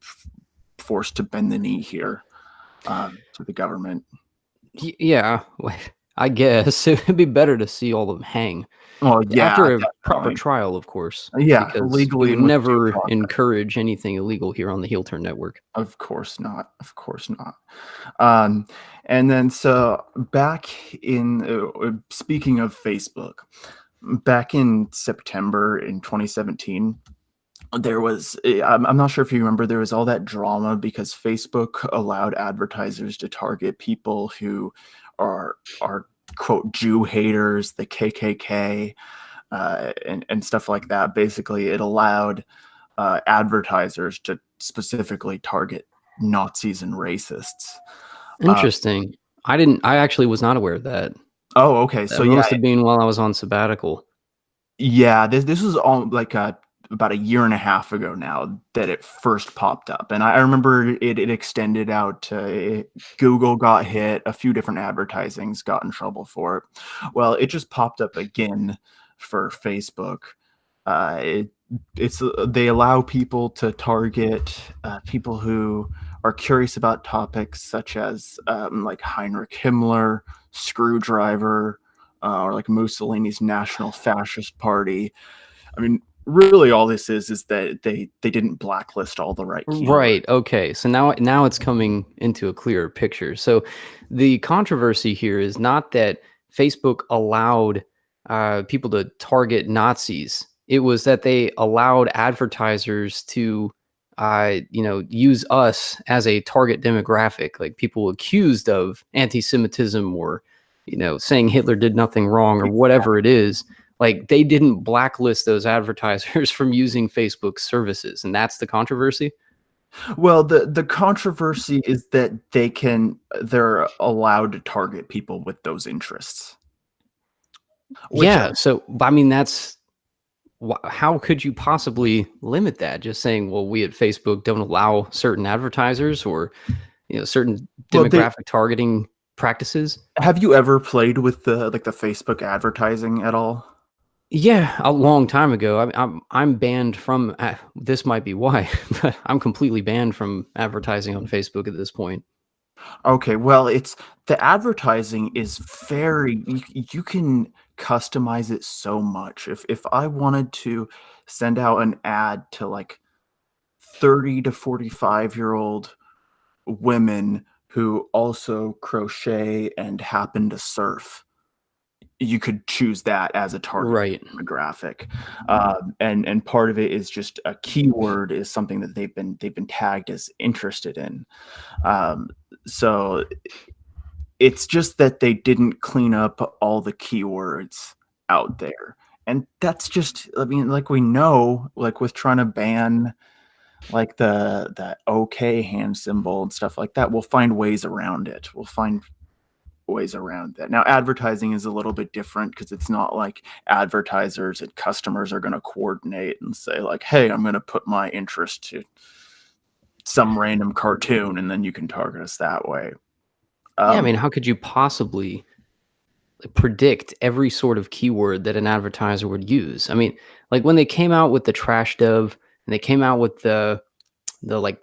forced to bend the knee here to the government. Yeah, I guess it'd be better to see all of them hang Well, yeah, after a proper definitely. trial, of course, Yeah, because we legally would and with due never process. encourage anything illegal here on the Heel Turn Network. Of course not. Of course not. Um, and then so back in speaking of Facebook, back in September in 2017, there was I'm not sure if you remember there was all that drama because Facebook allowed advertisers to target people who are quote Jew haters, the KKK, and stuff like that. Basically, it allowed advertisers to specifically target Nazis and racists. Uh, Interesting. I actually was not aware of that. oh, okay. So That yeah, must have been while I was on sabbatical. yeah. This was all like about a year and a half ago now that it first popped up, and I remember it extended out to Google got hit. A few different advertisings got in trouble for it. Well, it just popped up again for Facebook. It, it's they allow people to target people who are curious about topics such as like Heinrich Himmler, Screwdriver, or like Mussolini's National Fascist Party. I mean, really, all this is that they didn't blacklist all the right keywords. Right. Okay. So now it's coming into a clearer picture. So the controversy here is not that Facebook allowed people to target Nazis. It was that they allowed advertisers to, use us as a target demographic, like people accused of anti-Semitism or, saying Hitler did nothing wrong or whatever it is. Like, they didn't blacklist those advertisers from using Facebook's services, and that's the controversy? Well, the controversy is that they're allowed to target people with those interests, which Yeah, so, I mean, that's how could you possibly limit that? Just saying, "Well, we at Facebook don't allow certain advertisers or, certain well, they demographic targeting practices?" have you ever played with the Facebook advertising at all? Yeah, a long time ago. I'm banned from this might be why, but I'm completely banned from advertising on Facebook at this point. Okay, well, it's the advertising is very you can customize it so much. If I wanted to send out an ad to like 30 to 45-year-old women who also crochet and happen to surf, you could choose that as a target Right. demographic. And part of it is just a keyword is something that they've been tagged as interested in. Um, so it's just that they didn't clean up all the keywords out there. And that's just, I mean, like we know, like with trying to ban like the OK hand symbol and stuff like that, we'll find ways around it. We'll find ways around that. Now, advertising is a little bit different because it's not like advertisers and customers are going to coordinate and say like, "Hey, I'm going to put my interest to some random cartoon, and then you can target us that way." Yeah, I Um, mean, how could you possibly predict every sort of keyword that an advertiser would use? I mean, like when they came out with the trash dove and they came out with the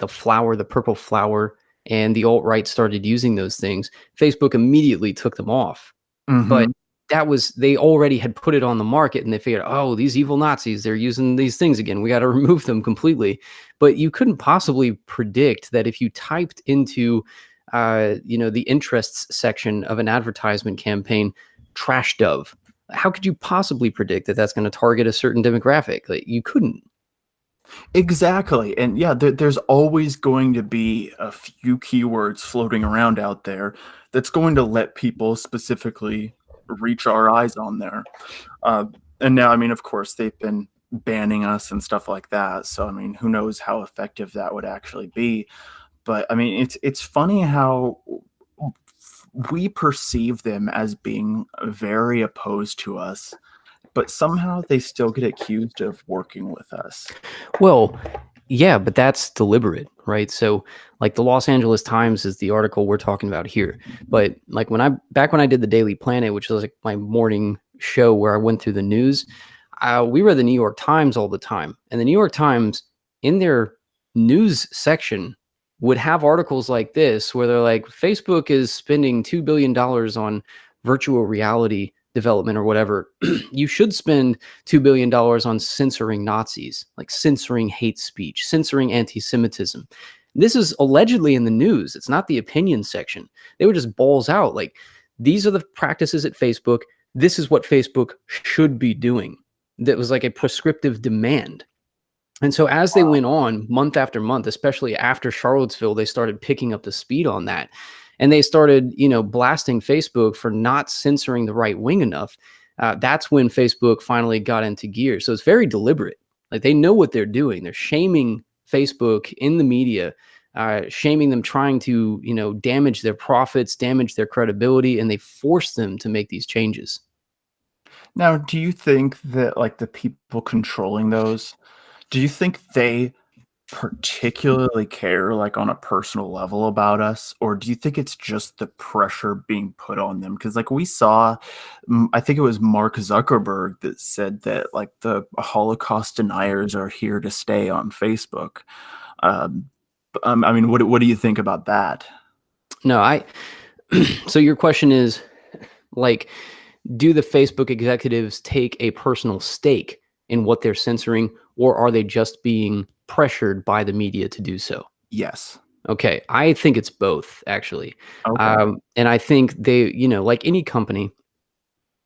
flower, the purple flower, and the alt-right started using those things, Facebook immediately took them off. But mhm. that was they already had put it on the market and they figured, "Oh, these evil Nazis, they're using these things again. We got to remove them completely." But you couldn't possibly predict that if you typed into the interests section of an advertisement campaign, trash dove. How could you possibly predict that that's going to target a certain demographic? Like, you couldn't. Exactly. And yeah, there's always going to be a few keywords floating around out there that's going to let people specifically reach our eyes on there. Uh, and now, I mean, of course, they've been banning us and stuff like that. So, I mean, who knows how effective that would actually be. But I mean, it's funny how we perceive them as being very opposed to us, but somehow they still get accused of working with us. Well, yeah, but that's deliberate, right? So, like the Los Angeles Times is the article we're talking about here. But like when I did the Daily Planet, which was like my morning show where I went through the news, we read the New York Times all the time, and the New York Times in their news section would have articles like this where they're like, Facebook is spending $2 billion on virtual reality development or whatever. You should spend $2 billion on censoring Nazis, like censoring hate speech, censoring anti-Semitism. This is allegedly in the news. It's not the opinion section. They were just balls out. Like, these are the practices at Facebook. This is what Facebook should be doing. That was like a prescriptive demand. And so as they went on month after month, especially after Charlottesville, they started picking up the speed on that. And they started, blasting Facebook for not censoring the right wing enough. That's when Facebook finally got into gear. So it's very deliberate. Like, they know what they're doing. They're shaming Facebook in the media, shaming them, trying to, damage their profits, damage their credibility, and they force them to make these changes. Now, do you think that, like, the people controlling those, do you think they particularly care, like, on a personal level about us? Or do you think it's just the pressure being put on them? Because, like, we saw, I think it was Mark Zuckerberg that said that, like, the Holocaust deniers are here to stay on Facebook. Um, I mean, what do you think about that? No, so your question is, like, do the Facebook executives take a personal stake in what they're censoring, or are they just being pressured by the media to do so? Yes. Okay, I think it's both, actually. Okay. And I think they, like any company,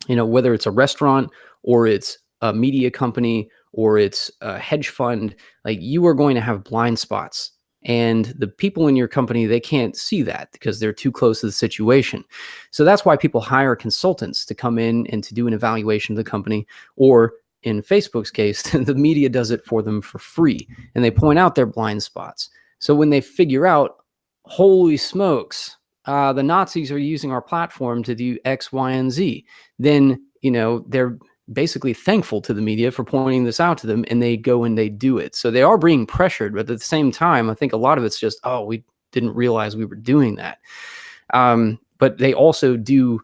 whether it's a restaurant or it's a media company or it's a hedge fund, like, you are going to have blind spots. And the people in your company, they can't see that because they're too close to the situation. So that's why people hire consultants to come in and to do an evaluation of the company. Or in Facebook's case, the media does it for them for free and they point out their blind spots. So when they figure out, holy smokes, the Nazis are using our platform to do X, Y, and Z, then, they're basically thankful to the media for pointing this out to them, and they go and they do it. So they are being pressured, but at the same time, I think a lot of it's just, oh, we didn't realize we were doing that. But they also do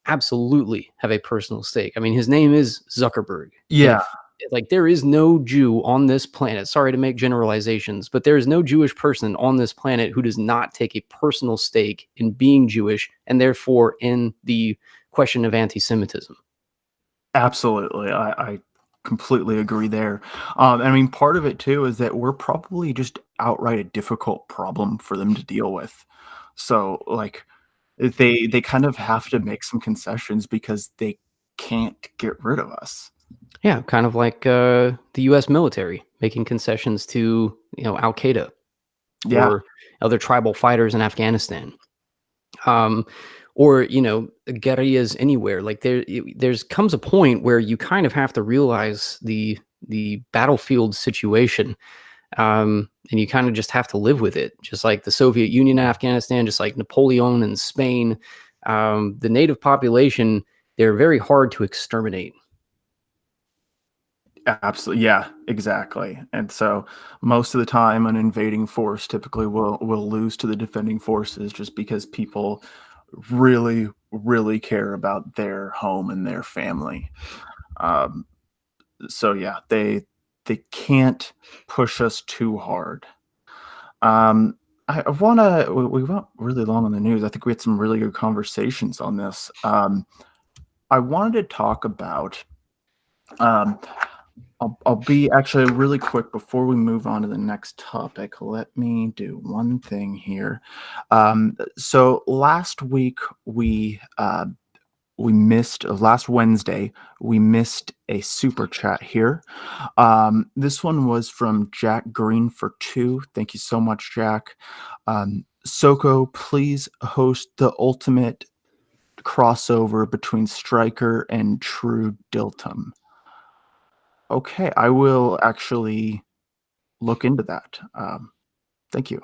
absolutely have a personal stake. I mean, his name is Zuckerberg. Yeah. If like, there is no Jew on this planet, sorry to make generalizations, but there is no Jewish person on this planet who does not take a personal stake in being Jewish and therefore in the question of anti-Semitism. Absolutely. I completely agree there. I mean, part of it too is that we're probably just outright a difficult problem for them to deal with. So, like, they kind of have to make some concessions because they can't get rid of us. Yeah, kind of like the U.S. military making concessions to, Al Qaeda Yeah, or other tribal fighters in Afghanistan, um, or, guerrillas anywhere. Like, there's comes a point where you kind of have to realize the battlefield situation, and you kind of just have to live with it. Just like the Soviet Union and Afghanistan, just like Napoleon and Spain, the native population, they're very hard to exterminate. absolutely. Yeah, exactly. And so most of the time an invading force typically will lose to the defending forces just because people really, really care about their home and their family. Um, so yeah, they can't push us too hard. Um, I wanna we went really long on the news. I think we had some really good conversations on this. I wanted to talk about. Um, I'll be actually really quick before we move on to the next topic. Let me do one thing here. So last week we missed last Wednesday. We missed a super chat here. This one was from Jack Green for 2. Thank you so much, Jack. SoCo, please host the ultimate crossover between Striker and True Diltum. Okay, I will actually look into that. Thank you.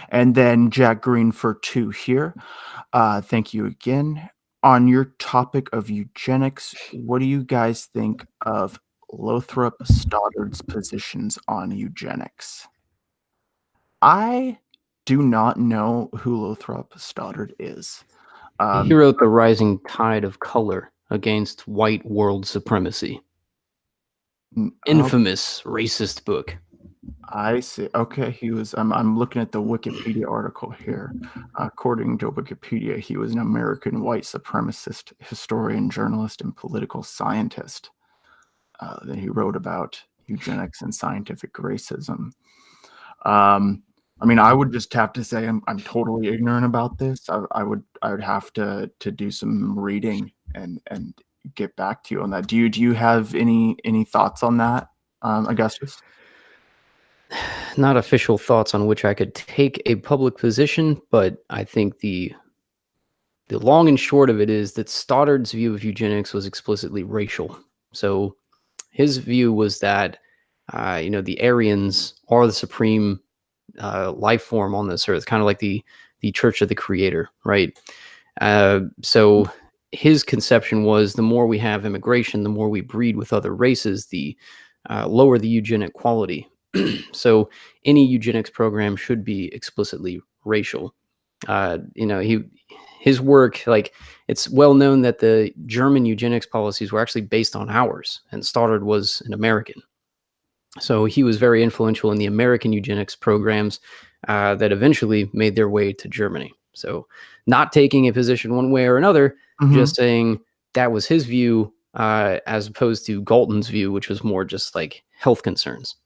And then Jack Green for 2 here. Thank you again. On your topic of eugenics, what do you guys think of Lothrop Stoddard's positions on eugenics? I do not know who Lothrop Stoddard is. He wrote The Rising Tide of Color Against White World Supremacy. Infamous racist book. I see. Okay, he was. I'm looking at the Wikipedia article here. According to Wikipedia, he was an American white supremacist historian, journalist, and political scientist. Then he wrote about eugenics and scientific racism. I mean, I would just have to say I'm totally ignorant about this. I would have to do some reading and get back to you on that. Do you have any thoughts on that, Augustus? Not official thoughts on which I could take a public position, but I think the long and short of it is that Stoddard's view of eugenics was explicitly racial. So his view was that the Aryans are the supreme life form on this earth, kind of like the Church of the Creator, right? So his conception was the more we have immigration, the more we breed with other races, the lower the eugenic quality. So any eugenics program should be explicitly racial. His work, like, it's well known that the German eugenics policies were actually based on ours, and Stoddard was an American. So he was very influential in the American eugenics programs that eventually made their way to Germany. So not taking a position one way or another, just saying that was his view as opposed to Galton's view, which was more just like health concerns.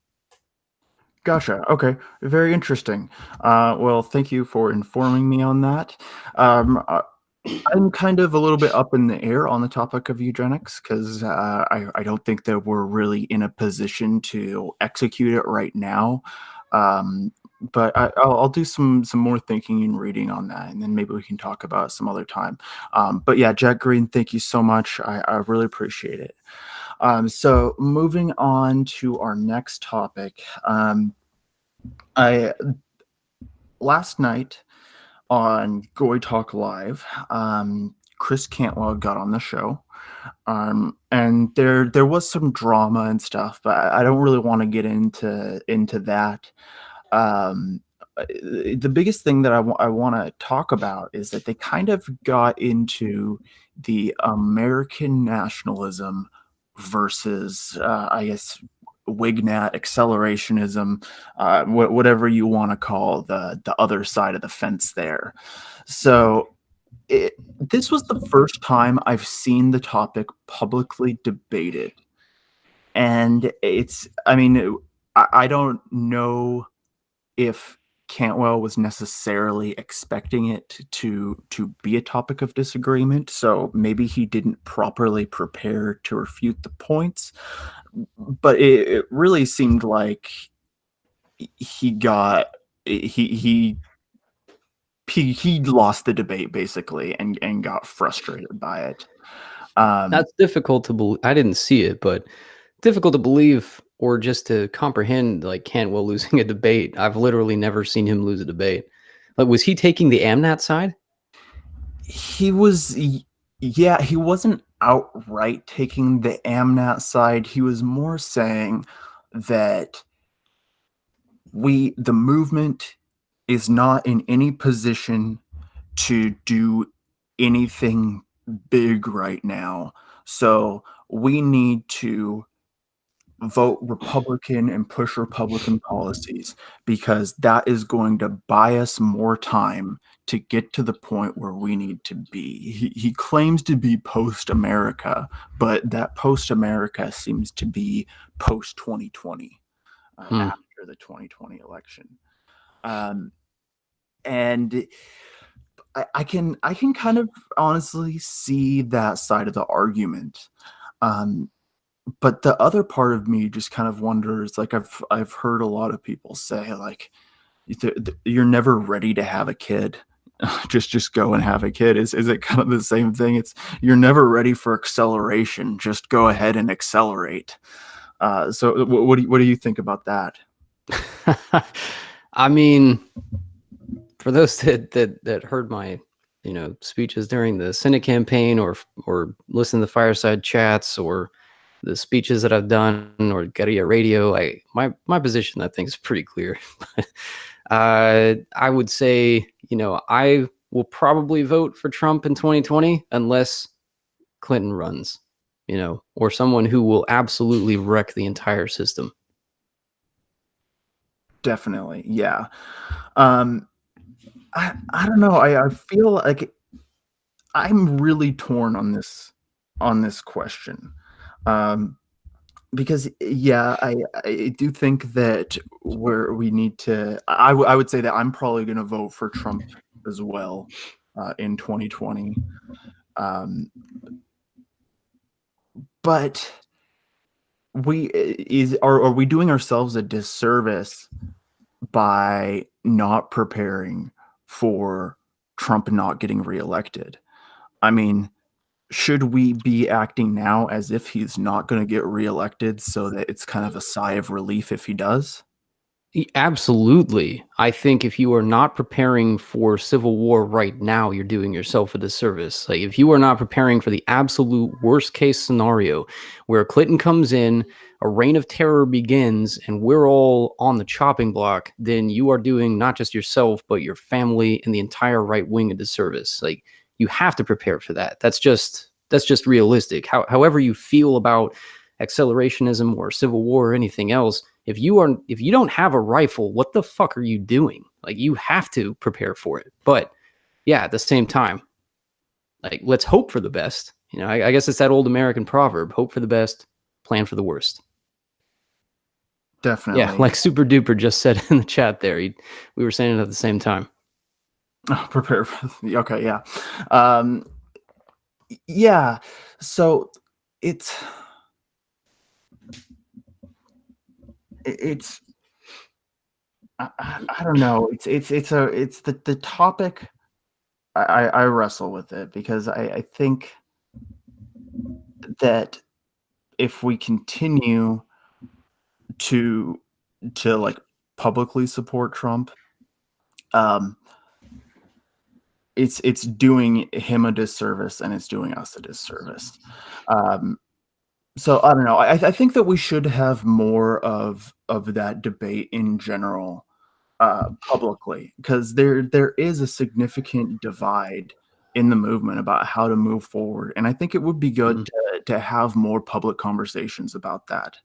Gotcha. Okay. Very interesting. Well, thank you for informing me on that. I'm kind of a little bit up in the air on the topic of eugenics because I don't think that we're really in a position to execute it right now. But I'll do some more thinking and reading on that, and then maybe we can talk about it some other time. But yeah, Jack Green, thank you so much. I really appreciate it. So moving on to our next topic. Last night on Goy Talk Live, Chris Cantwell got on the show, and there was some drama and stuff, but I don't really want to get into that. The biggest thing that I want to talk about is that they kind of got into the American nationalism versus, I guess, Wignat accelerationism, whatever you want to call the other side of the fence there. So this was the first time I've seen the topic publicly debated, and I don't know if Cantwell was necessarily expecting it to be a topic of disagreement, so maybe he didn't properly prepare to refute the points, but it really seemed like he lost the debate basically and got frustrated by it. That's difficult to believe. I didn't see it, but difficult to believe or just to comprehend, like, Cantwell losing a debate. I've literally never seen him lose a debate. Like, was he taking the AMNAT side? He was, yeah, he wasn't outright taking the AMNAT side. He was more saying that the movement is not in any position to do anything big right now. So we need to vote Republican and push Republican policies because that is going to buy us more time to get to the point where we need to be. He claims to be post-America, but that post-America seems to be post-2020, after the 2020 election. And I can kind of honestly see that side of the argument. Um, but the other part of me just kind of wonders, like I've heard a lot of people say, like, you're never ready to have a kid. Just go and have a kid. Is it kind of the same thing? It's you're never ready for acceleration. Just go ahead and accelerate. So what do you think about that? I mean, for those that heard my speeches during the Senate campaign, or listen to the fireside chats, or the speeches that I've done, or Guerrilla Radio, my position, I think, is pretty clear. I would say, I will probably vote for Trump in 2020 unless Clinton runs, or someone who will absolutely wreck the entire system. Definitely, yeah. Um, I don't know. I feel like I'm really torn on this question. Um, because yeah, I do think that we need to. I would say that I'm probably going to vote for Trump as well in 2020. Um, but are we doing ourselves a disservice by not preparing for Trump not getting reelected? I mean, should we be acting now as if he's not going to get reelected so that it's kind of a sigh of relief if he does? Absolutely. I think if you are not preparing for civil war right now, you're doing yourself a disservice. Like, if you are not preparing for the absolute worst case scenario where Clinton comes in, a reign of terror begins, and we're all on the chopping block, then you are doing not just yourself, but your family and the entire right wing a disservice. Like, you have to prepare for that. That's just realistic. However you feel about accelerationism or civil war or anything else, if you don't have a rifle, what the fuck are you doing? Like, you have to prepare for it. But yeah, at the same time, like, let's hope for the best. I guess it's that old American proverb: hope for the best, plan for the worst. Yeah, Definitely. like Super Duper just said in the chat there. We were saying it at the same time. Prepare for okay, yeah. Um, yeah. So it's it's I don't know. It's the topic. I wrestle with it because I think that if we continue to like publicly support Trump, um, it's doing him a disservice and it's doing us a disservice. Um, so I don't know. I think that we should have more of that debate in general publicly, because there is a significant divide in the movement about how to move forward, and I think it would be good Mhm. to have more public conversations about that.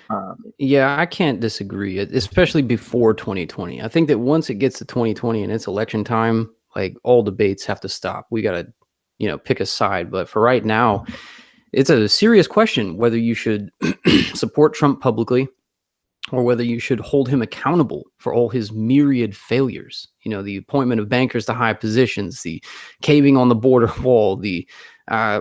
Um, Yeah, I can't disagree, especially before 2020. I think that once it gets to 2020 and it's election time, like, all debates have to stop. We got to, pick a side. But for right now, it's a serious question whether you should support Trump publicly, or whether you should hold him accountable for all his myriad failures. The appointment of bankers to high positions, the caving on the border wall, the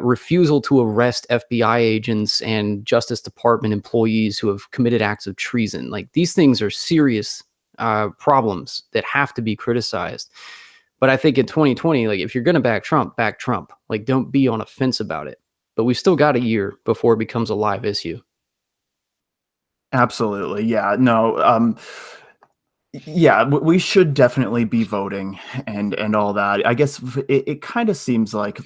refusal to arrest FBI agents and Justice Department employees who have committed acts of treason. Like, these things are serious problems that have to be criticized. But I think in 2020, like, if you're going to back Trump, back Trump. Like, don't be on a fence about it. But we still got a year before it becomes a live issue. Absolutely, yeah. No, yeah, we should definitely be voting and all that. I guess it kind of seems like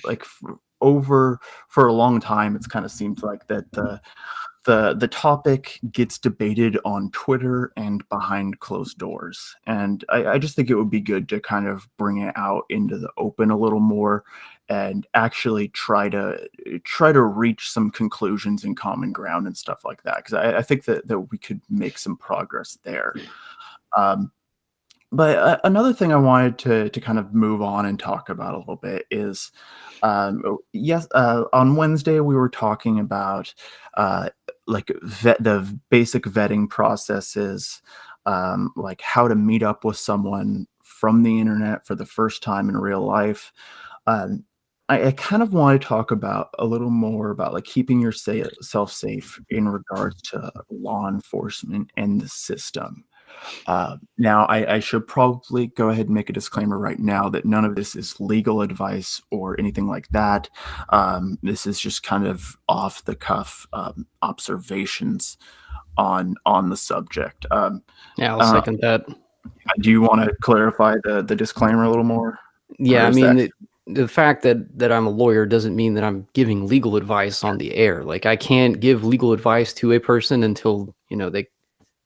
over for a long time, it's kind of seems like that the topic gets debated on Twitter and behind closed doors. And I just think it would be good to kind of bring it out into the open a little more and actually try to reach some conclusions and common ground and stuff like that. Because I think that we could make some progress there. Um, but another thing I wanted to kind of move on and talk about a little bit is, yes, on Wednesday we were talking about uh, like the basic vetting processes, like how to meet up with someone from the internet for the first time in real life. Um, I kind of want to talk about a little more about like keeping yourself safe in regards to law enforcement and the system. Now, I should probably go ahead and make a disclaimer right now that none of this is legal advice or anything like that. This is just kind of off the cuff observations on the subject. Yeah, I'll Uh, second that. do you want to clarify the disclaimer a little more, Yeah, or I is mean, that the fact that I'm a lawyer doesn't mean that I'm giving legal advice on the air. Like, I can't give legal advice to a person until, they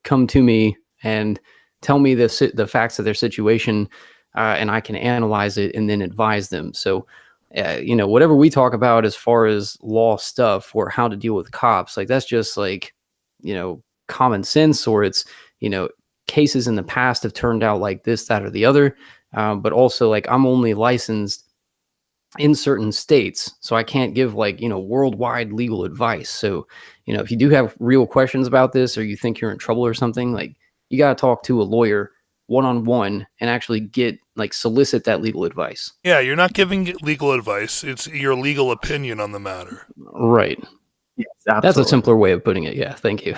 come to me and tell me the facts of their situation, and I can analyze it and then advise them. So, whatever we talk about as far as law stuff or how to deal with cops, like that's just like, common sense, or it's, you know, cases in the past have turned out like this, that, or the other. But also, like, I'm only licensed in certain states, so I can't give like, worldwide legal advice. So, if you do have real questions about this, or you think you're in trouble or something, like, you got to talk to a lawyer one on one and actually get like solicit that legal advice. Yeah, you're not giving legal advice. It's your legal opinion on the matter. Right. yes, That's a absolutely. simpler way of putting it. Yeah. Thank you.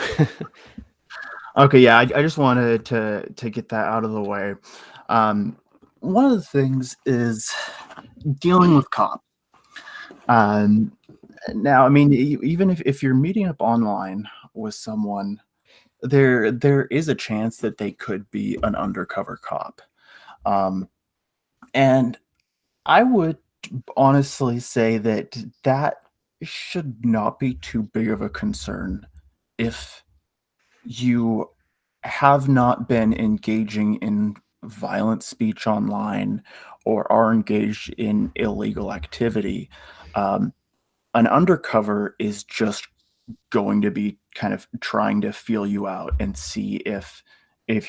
Okay, yeah, I just wanted to get that out of the way. Um, one of the things is dealing with cops. Um, Now, I mean, even if you're meeting up online with someone, there is a chance that they could be an undercover cop. Um, and I would honestly say that that should not be too big of a concern if you have not been engaging in violent speech online or are engaged in illegal activity. Um, an undercover is just going to be kind of trying to feel you out and see if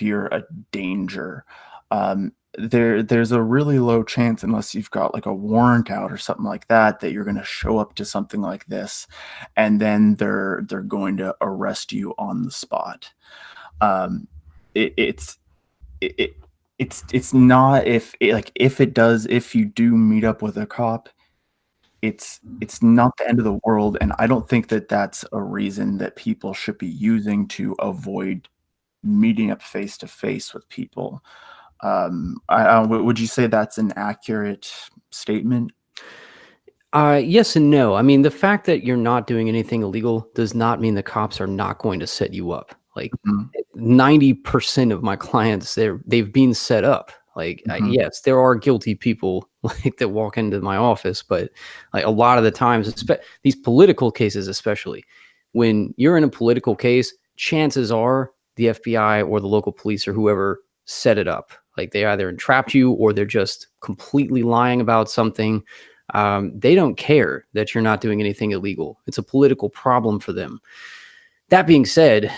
you're a danger. There's a really low chance, unless you've got like a warrant out or something like that, that you're going to show up to something like this, and then they're going to arrest you on the spot. Um, it, it's it, it it's not if you do meet up with a cop, it's not the end of the world, and I don't think that that's a reason that people should be using to avoid meeting up face to face with people. Would you say that's an accurate statement? Yes and no. I mean, the fact that you're not doing anything illegal does not mean the cops are not going to set you up. Like, Mhm, 90% of my clients, they've been set up. Like, mhm, yes, there are guilty people like that walk into my office, but like a lot of the times, these political cases, especially when you're in a political case, chances are the FBI or the local police or whoever set it up. Like, they either entrapped you or they're just completely lying about something. They don't care that you're not doing anything illegal. It's a political problem for them. That being said,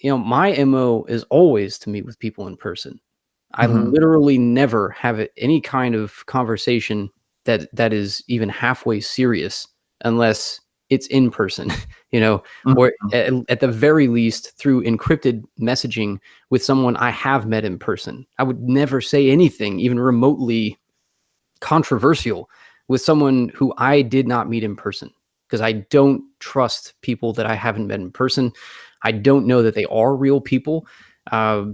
my MO is always to meet with people in person. I mhm, literally never have any kind of conversation that is even halfway serious unless it's in person, or mhm, at the very least through encrypted messaging with someone I have met in person. I would never say anything even remotely controversial with someone who I did not meet in person, because I don't trust people that I haven't met in person. I don't know that they are real people.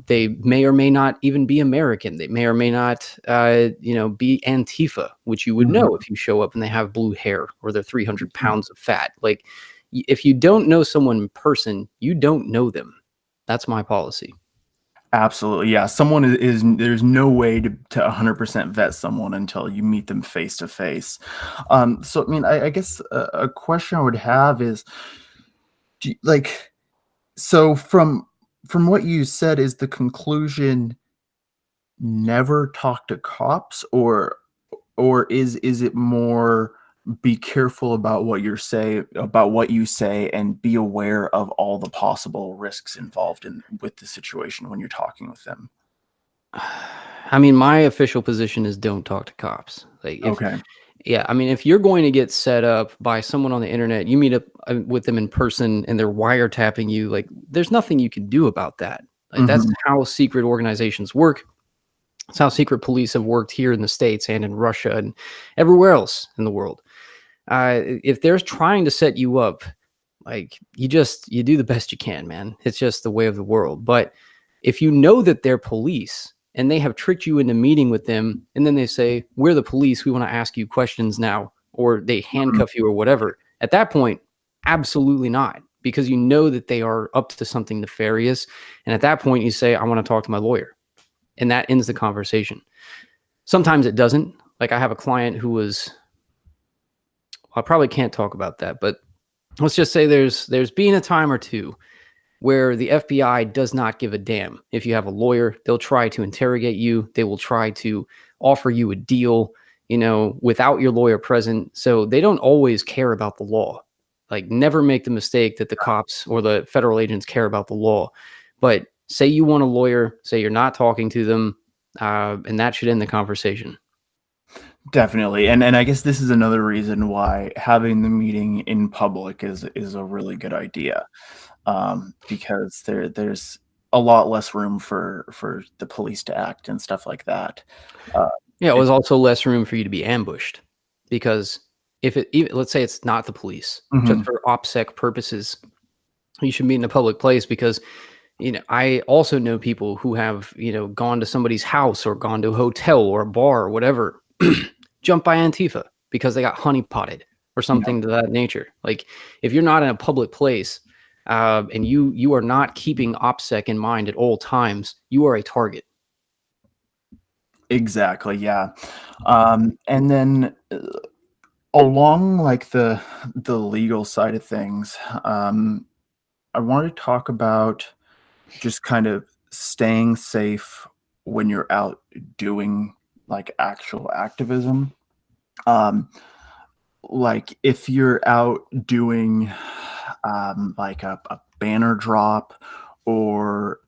They may or may not even be American. They may or may not, be Antifa, which you would mhm. know if you show up and they have blue hair or they're 300 pounds of fat. Like, if you don't know someone in person, you don't know them. That's my policy. Absolutely, yeah. Someone is there's no way to 100% vet someone until you meet them face to face. So, I mean, I guess a question I would have is, do you, like, so from what you said, is the conclusion never talk to cops, or is it more be careful about what you say and be aware of all the possible risks involved in with the situation when you're talking with them? I mean, my official position is don't talk to cops. Like, if Okay. yeah, I mean, if you're going to get set up by someone on the internet, you meet up with them in person and they're wiretapping you, like, there's nothing you can do about that. Like, that's Mhm. how secret organizations work. It's how secret police have worked here in the States and in Russia and everywhere else in the world. If they're trying to set you up, like you do the best you can, man. It's just the way of the world. But if you know that they're police and they have tricked you into meeting with them, and then they say, "We're the police. We want to ask you questions now," or they Mhm. handcuff you or whatever, at that point, absolutely not, because you know that they are up to something nefarious. And at that point, you say, "I want to talk to my lawyer," and that ends the conversation. Sometimes it doesn't. Like I have a client who was, I probably can't talk about that, but let's just say there's been a time or two where the FBI does not give a damn. If you have a lawyer, they'll try to interrogate you. They will try to offer you a deal, without your lawyer present. So they don't always care about the law. Like never make the mistake that the cops or the federal agents care about the law. But say you want a lawyer, say you're not talking to them, and that should end the conversation. Definitely, and I guess this is another reason why having the meeting in public is a really good idea, because there's a lot less room for the police to act and stuff like that. Uh, Yeah, it it was also less room for you to be ambushed because let's say it's not the police, just Mhm. for OPSEC purposes, you should meet in a public place because I also know people who have gone to somebody's house or gone to a hotel or a bar or whatever, jumped by Antifa because they got honeypotted or Yeah, something to that nature. Like if you're not in a public place and you are not keeping OPSEC in mind at all times, you are a target. exactly, yeah. And then, along, like, the legal side of things, I wanna talk about just kind of staying safe when you're out doing, like, actual activism. Um, like, if you're out doing, like, a banner drop or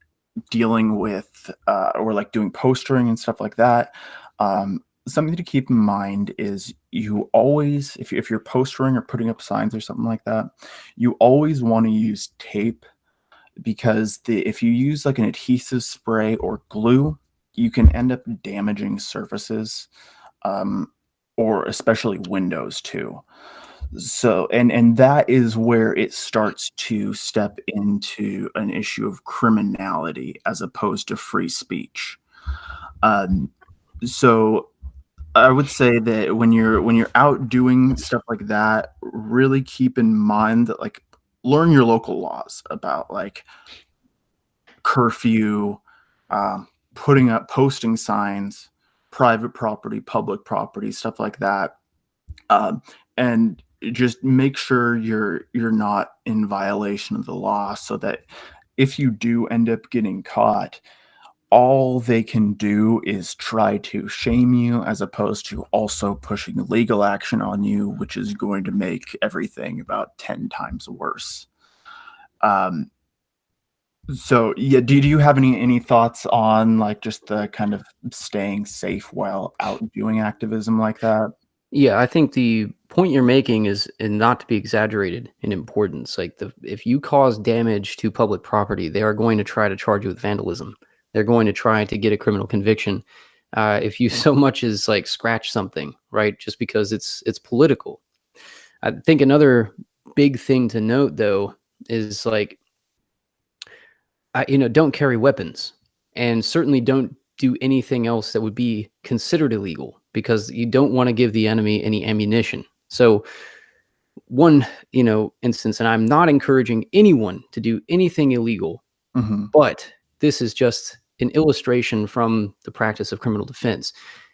dealing with, or, like, doing postering and stuff like that, something to keep in mind is you always if you're postering or putting up signs or something like that, you always wanna use tape because if you use like an adhesive spray or glue, you can end up damaging surfaces, um, or especially windows too. So, and that is where it starts to step into an issue of criminality as opposed to free speech. Um, so I would say that when you're out doing stuff like that, really keep in mind that like learn your local laws about like curfew, putting up posting signs, private property, public property, stuff like that, and just make sure you're not in violation of the law, so that if you do end up getting caught, all they can do is try to shame you as opposed to also pushing legal action on you, which is going to make everything about 10 times worse. Um, So, yeah, do you have any thoughts on, like, just the kind of staying safe while out doing activism like that? Yeah, I think the point you're making is and not to be exaggerated in importance. Like if you cause damage to public property, they are going to try to charge you with vandalism. They're going to try to get a criminal conviction. If you so much as like scratch something, right, just because it's political. I think another big thing to note though is like don't carry weapons, and certainly don't do anything else that would be considered illegal because you don't want to give the enemy any ammunition. So one, instance, and I'm not encouraging anyone to do anything illegal, Mhm, but this is just an illustration from the practice of criminal defense.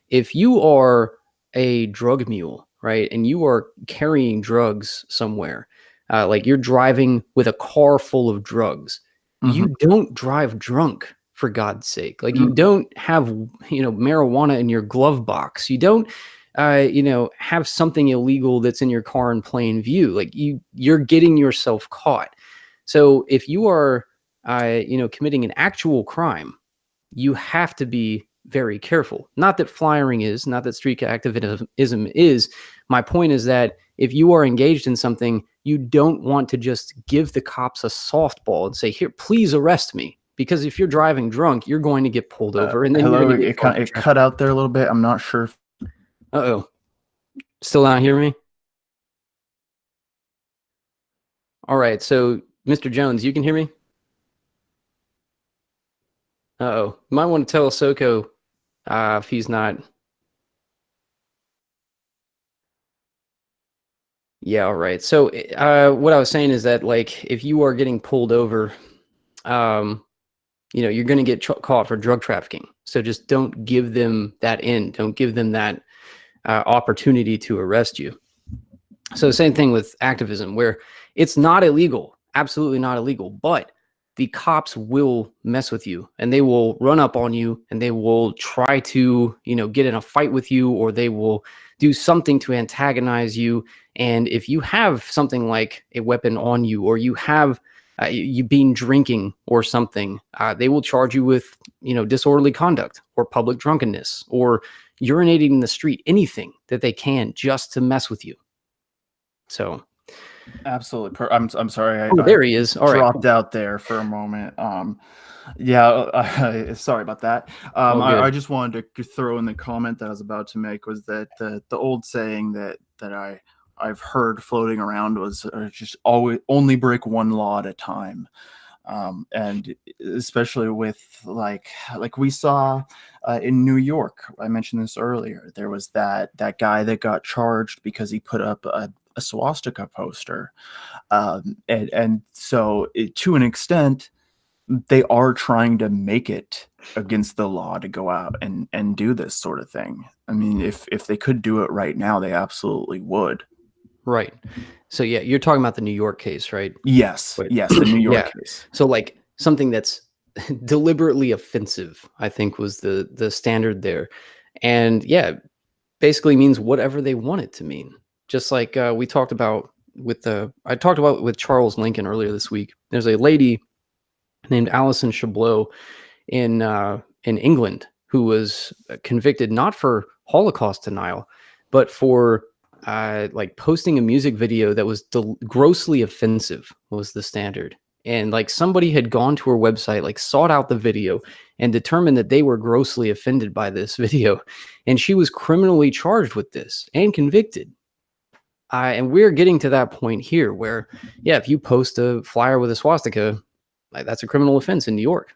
If you are a drug mule, right, and you are carrying drugs somewhere, like you're driving with a car full of drugs, mhm, you don't drive drunk, for God's sake. Like you mm, don't have, marijuana in your glove box. You don't, have something illegal that's in your car in plain view. Like you're getting yourself caught. So if you are committing an actual crime, you have to be very careful. Not that flyering is, not that street activism is. My point is that if you are engaged in something, you don't want to just give the cops a softball and say, "Here, please arrest me." because if you're driving drunk, you're going to get pulled over, and then hello, you're going to get it cut out there a little bit. I'm not sure if Uh-oh. Still not hear me? All right, so Mr. Jones, you can hear me? Uh-oh. You might want to tell SoCo if he's not. Yeah, all right. So what I was saying is that, like, if you are getting pulled over, you're going to get caught for drug trafficking. So just don't give them that in. Don't give them that opportunity to arrest you. So same thing with activism, where it's not illegal, absolutely not illegal, but the cops will mess with you, and they will run up on you, and they will try to, get in a fight with you, or they will do something to antagonize you. And if you have something like a weapon on you, or you have you been drinking or something, they will charge you with, disorderly conduct or public drunkenness or urinating in the street, anything that they can just to mess with you. So absolutely. I'm sorry. there he is. All right. Dropped out there for a moment. Sorry about that. I just wanted to throw in the comment that I was about to make was that the old saying that I've heard floating around was just always only break one law at a time. And especially with like we saw in New York, I mentioned this earlier, there was that guy that got charged because he put up a swastika poster. And so to an extent, they are trying to make it against the law to go out and do this sort of thing. I mean, if they could do it right now, they absolutely would. Right. So yeah, you're talking about the New York case, right? Yes. Wait. Yes, the New York case. So like something that's deliberately offensive, I think, was the standard there. And yeah, basically means whatever they want it to mean. Just like we talked about I talked about with Charles Lincoln earlier this week. There's a lady named Alison Chablot in England who was convicted not for Holocaust denial, but for like posting a music video that was grossly offensive was the standard. And like somebody had gone to her website, like sought out the video and determined that they were grossly offended by this video. And she was criminally charged with this and convicted. And we're getting to that point here where, yeah, if you post a flyer with a swastika, like, that's a criminal offense in New York.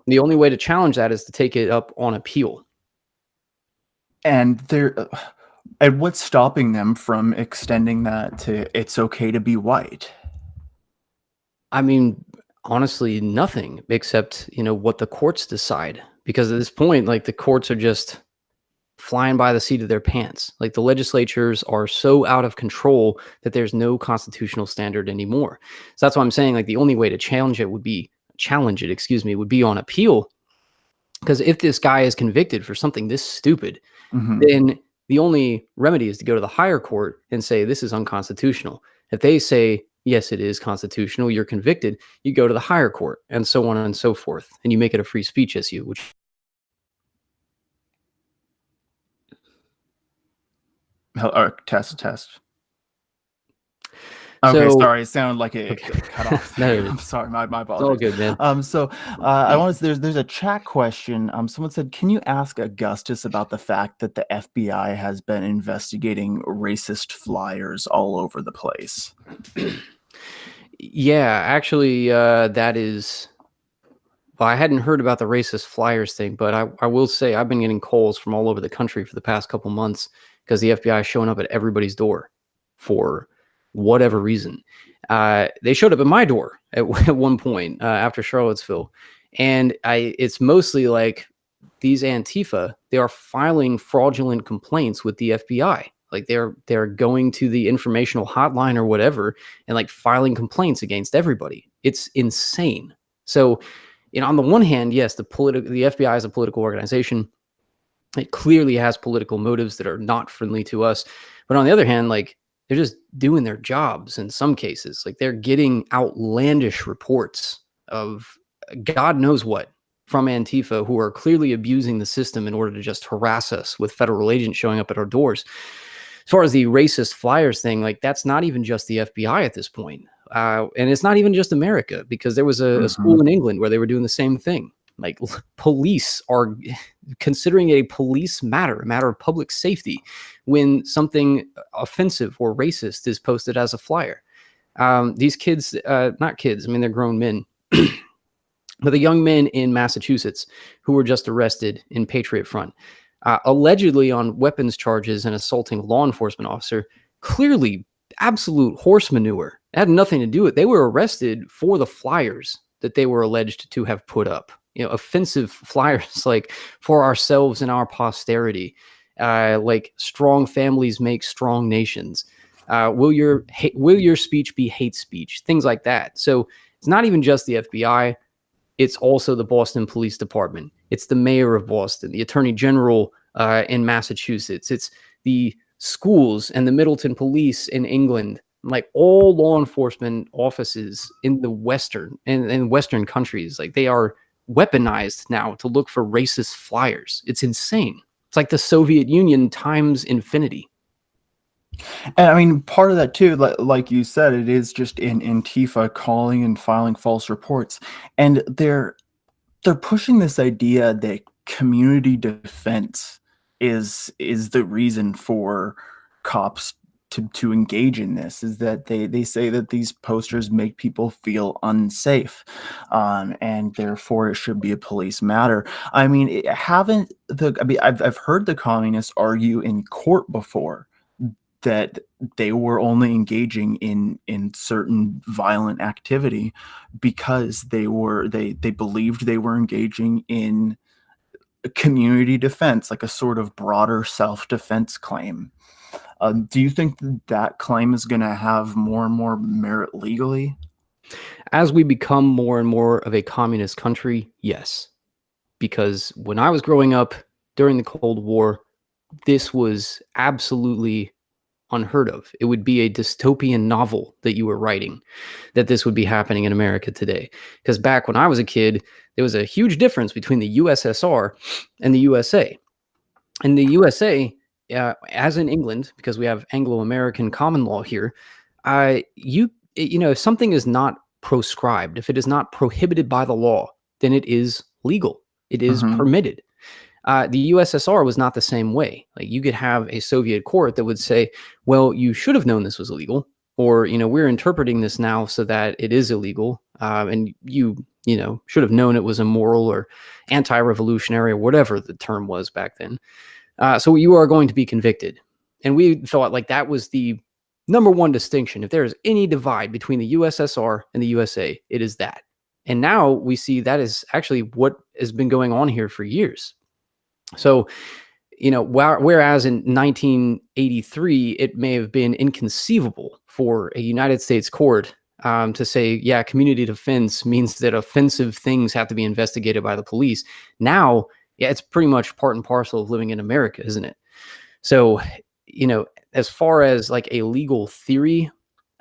The only way to challenge that is to take it up on appeal. And and what's stopping them from extending that to it's okay to be white? I mean, honestly, nothing except, what the courts decide. Because at this point, like, the courts are just flying by the seat of their pants. Like, the legislatures are so out of control that there's no constitutional standard anymore. So that's why I'm saying, like, the only way to challenge it would be on appeal. Because if this guy is convicted for something this stupid, then the only remedy is to go to the higher court and say this is unconstitutional. If they say, yes, it is constitutional, you're convicted, you go to the higher court, and so on and so forth. And you make it a free speech issue, which... Test. Okay, So, sorry. It sounded like it cut off. No, I'm sorry. My apologies. it's all good, man. So I want to. There's a chat question. Someone said, "Can you ask Augustus about the fact that the FBI has been investigating racist flyers all over the place?" Yeah, actually, that is... Well, I hadn't heard about the racist flyers thing, but I will say I've been getting calls from all over the country for the past couple months because the FBI is showing up at everybody's door for whatever reason. They showed up at my door at one point after Charlottesville. And it's mostly like these Antifa, they are filing fraudulent complaints with the FBI. Like they're going to the informational hotline or whatever and like filing complaints against everybody. It's insane. So, on the one hand, yes, the FBI is a political organization. It clearly has political motives that are not friendly to us. But on the other hand, like, they're just doing their jobs in some cases. Like, they're getting outlandish reports of God knows what from Antifa, who are clearly abusing the system in order to just harass us with federal agents showing up at our doors. As far as the racist flyers thing, like, that's not even just the FBI at this point. And it's not even just America, because there was a school in England where they were doing the same thing. Like, police are considering it a police matter, a matter of public safety, when something offensive or racist is posted as a flyer. These kids, not kids, I mean, they're grown men, but the young men in Massachusetts who were just arrested in Patriot Front, allegedly on weapons charges and assaulting a law enforcement officer, clearly absolute horse manure. It had nothing to do with it. They were arrested for the flyers that they were alleged to have put up. Offensive flyers like "for ourselves and our posterity," like "strong families make strong nations." Will your speech be hate speech? Things like that. So it's not even just the FBI. It's also the Boston Police Department. It's the mayor of Boston, the attorney general in Massachusetts. It's the schools and the Middleton Police in England. Like, all law enforcement offices in the Western countries, like, they are weaponized now to look for racist flyers. It's insane. It's like the Soviet Union times infinity. And I mean, part of that too, like you said, it is just in Antifa calling and filing false reports, and they're pushing this idea that community defense is the reason for cops to engage in this. Is that they say that these posters make people feel unsafe, and therefore it should be a police matter. I mean, I've heard the communists argue in court before that they were only engaging in certain violent activity because they believed they were engaging in community defense, like a sort of broader self-defense claim. Do you think that claim is going to have more and more merit legally? As we become more and more of a communist country, yes. Because when I was growing up during the Cold War, this was absolutely unheard of. It would be a dystopian novel that you were writing, that this would be happening in America today. Because back when I was a kid, there was a huge difference between the USSR and the USA. In the USA, as in England, because we have Anglo-American common law here, if something is not proscribed, if it is not prohibited by the law, then it is legal. It is permitted. The USSR was not the same way. Like, you could have a Soviet court that would say, well, you should have known this was illegal, or, we're interpreting this now so that it is illegal. And you should have known it was immoral or anti-revolutionary or whatever the term was back then. So you are going to be convicted. And we thought, like, that was the number one distinction. If there is any divide between the USSR and the USA, it is that. And now we see that is actually what has been going on here for years. So, whereas in 1983, it may have been inconceivable for a United States court to say, yeah, community defense means that offensive things have to be investigated by the police. Now, yeah, it's pretty much part and parcel of living in America, isn't it? So, as far as like a legal theory,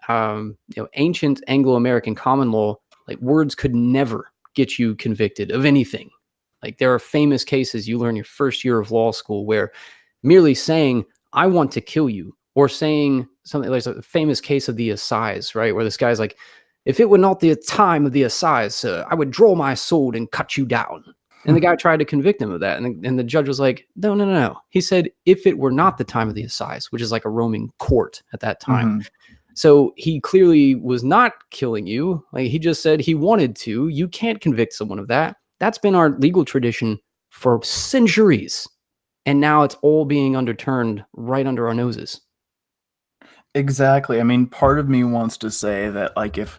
ancient Anglo-American common law, like, words could never get you convicted of anything. Like, there are famous cases you learn your first year of law school where merely saying, "I want to kill you," or saying something like a famous case of the assize, right? Where this guy's like, "If it were not the time of the assize, sir, I would draw my sword and cut you down." And the guy tried to convict him of that. And the judge was like, no. He said, if it were not the time of the assize, which is like a Roman court at that time. So he clearly was not killing you. Like, he just said he wanted to. You can't convict someone of that. That's been our legal tradition for centuries. And now it's all being underturned right under our noses. Exactly. I mean, part of me wants to say that, like, if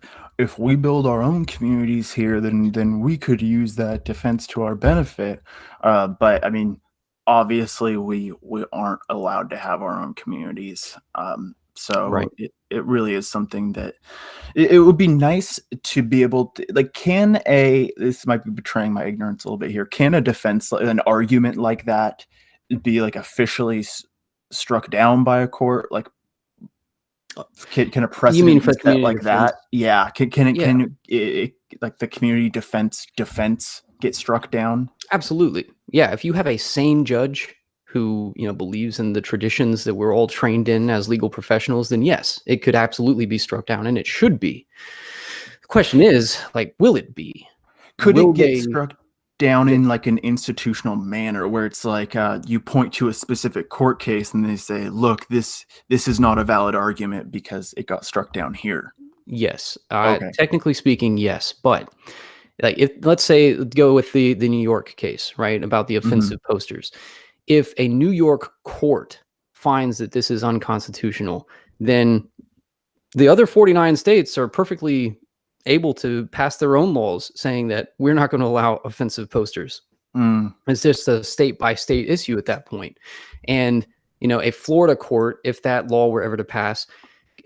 we build our own communities here, then we could use that defense to our benefit. But I mean, obviously, we aren't allowed to have our own communities. So Right. it really is something that it would be nice to be able to, like, this might be betraying my ignorance a little bit here. Can a defense, an argument like that, be like officially struck down by a court? Like, can a You mean precedent for be set community like defense? that? Yeah. Yeah. Like, the community defense get struck down? Absolutely. Yeah. If you have a sane judge who, believes in the traditions that we're all trained in as legal professionals, then yes, it could absolutely be struck down, and it should be. The question is, like, will it be? Could Will it get they? struck down Yeah. in like an institutional manner where it's like you point to a specific court case and they say, look, this is not a valid argument because it got struck down here? Yes. Okay. Technically speaking, yes. But like, if let's say go with the New York case, right, about the Mhm. offensive posters. If a New York court finds that this is unconstitutional, then the other 49 states are perfectly able to pass their own laws saying that we're not going to allow offensive posters. Mm. It's just a state by state issue at that point. And, a Florida court, if that law were ever to pass,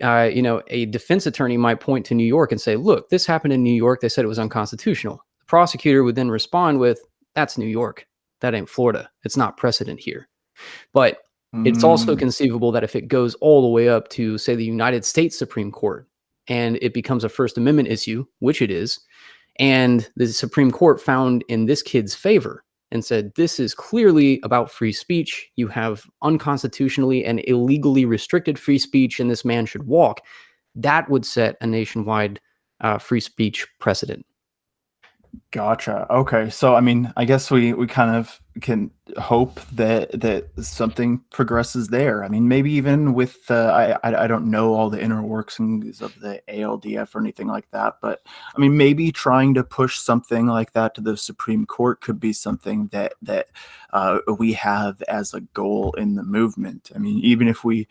a defense attorney might point to New York and say, look, this happened in New York. They said it was unconstitutional. The prosecutor would then respond with, that's New York. That ain't Florida. It's not precedent here. But it's also Mm. conceivable that if it goes all the way up to, say, the United States Supreme Court and it becomes a First Amendment issue, which it is, and the Supreme Court found in this kid's favor and said, this is clearly about free speech. You have unconstitutionally and illegally restricted free speech, and this man should walk. That would set a nationwide free speech precedent. Gotcha. Okay. So, I mean, I guess we kind of can hope that something progresses there. I mean, maybe even with I don't know all the inner workings of the ALDF or anything like that, but I mean, maybe trying to push something like that to the Supreme Court could be something that we have as a goal in the movement. I mean, even if we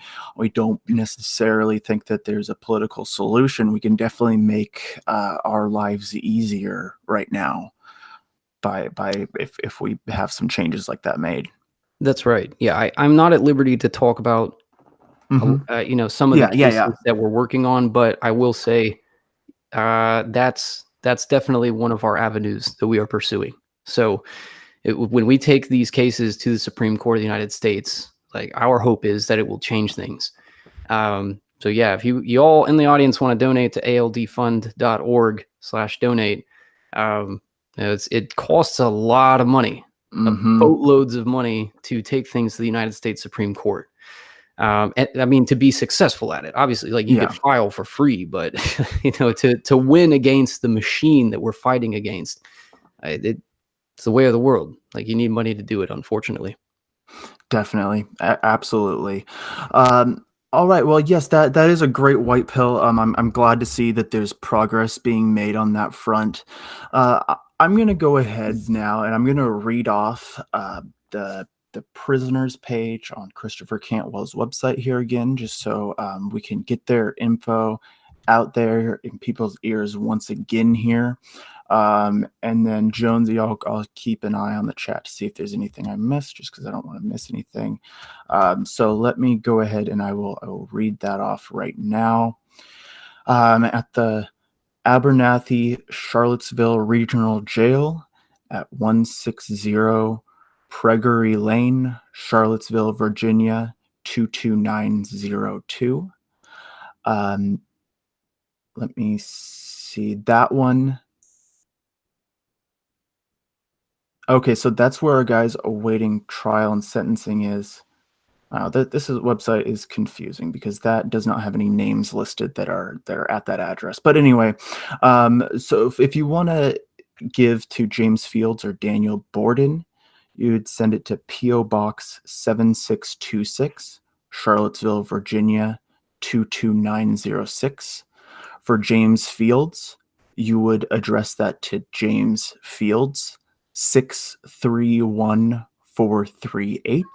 don't necessarily think that there's a political solution, we can definitely make our lives easier right now by if we have some changes like that made. That's right. Yeah, I'm not at liberty to talk about Mhm. some of the Yeah. cases that we're working on, but I will say that's definitely one of our avenues that we are pursuing. So when we take these cases to the Supreme Court of the United States, like, our hope is that it will change things. So yeah, if you all in the audience want to donate to aldfund.org/donate, it costs a lot of money, Mhm. boatloads of money to take things to the United States Supreme Court. And, I mean, to be successful at it, obviously, like, you could Yeah. file for free, but to win against the machine that we're fighting against, it's the way of the world. Like, you need money to do it, unfortunately. Definitely. Absolutely. All right. Well, yes, that is a great white pill. I'm glad to see that there's progress being made on that front. I'm going to go ahead now and I'm going to read off the prisoners page on Christopher Cantwell's website here again, just so we can get their info out there in people's ears once again here. And then Jonesy, I'll keep an eye on the chat to see if there's anything I missed, just because I don't want to miss anything. So let me go ahead and I will read that off right now. At the Abernathy Charlottesville Regional Jail at 160 Preggery Lane, Charlottesville, Virginia 22902. Let me see that one. Okay, so that's where our guys awaiting trial and sentencing is. This website is confusing because that does not have any names listed that are at that address. But anyway, so if you want to give to James Fields or Daniel Borden, you'd send it to P.O. Box 7626, Charlottesville, Virginia 22906. For James Fields, you would address that to James Fields 631438.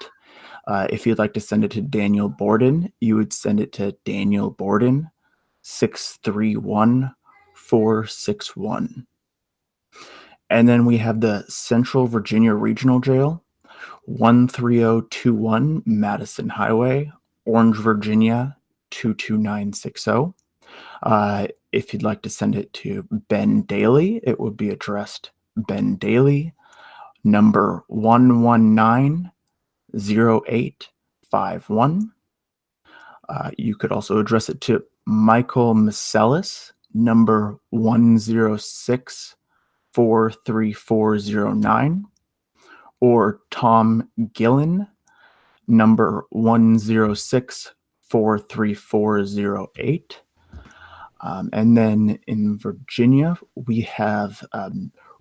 If you'd like to send it to Daniel Borden, you would send it to Daniel Borden 631461. And then we have the Central Virginia Regional Jail, 13021 Madison Highway, Orange, Virginia 22960. If you'd like to send it to Ben Daly, it would be addressed Ben Daly, number 1190851. You could also address it to Michael Macelis, number 106 43409, or Tom Gillen, number 106-43408. And then in Virginia, we have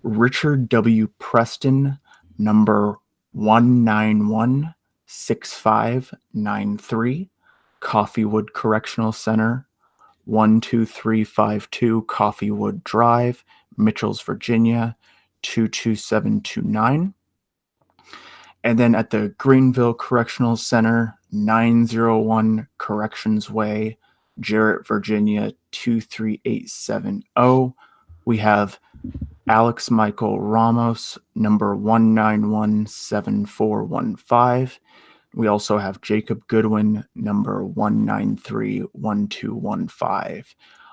Richard W. Preston, number 1916593, Coffeewood Correctional Center, 12352 Coffeewood Drive, Mitchells, Virginia, 22729. And then at the Greenville Correctional Center, 901 Corrections Way, Jarrett, Virginia, 23870. We have Alex Michael Ramos, number 1917415. We also have Jacob Goodwin, number 1931215.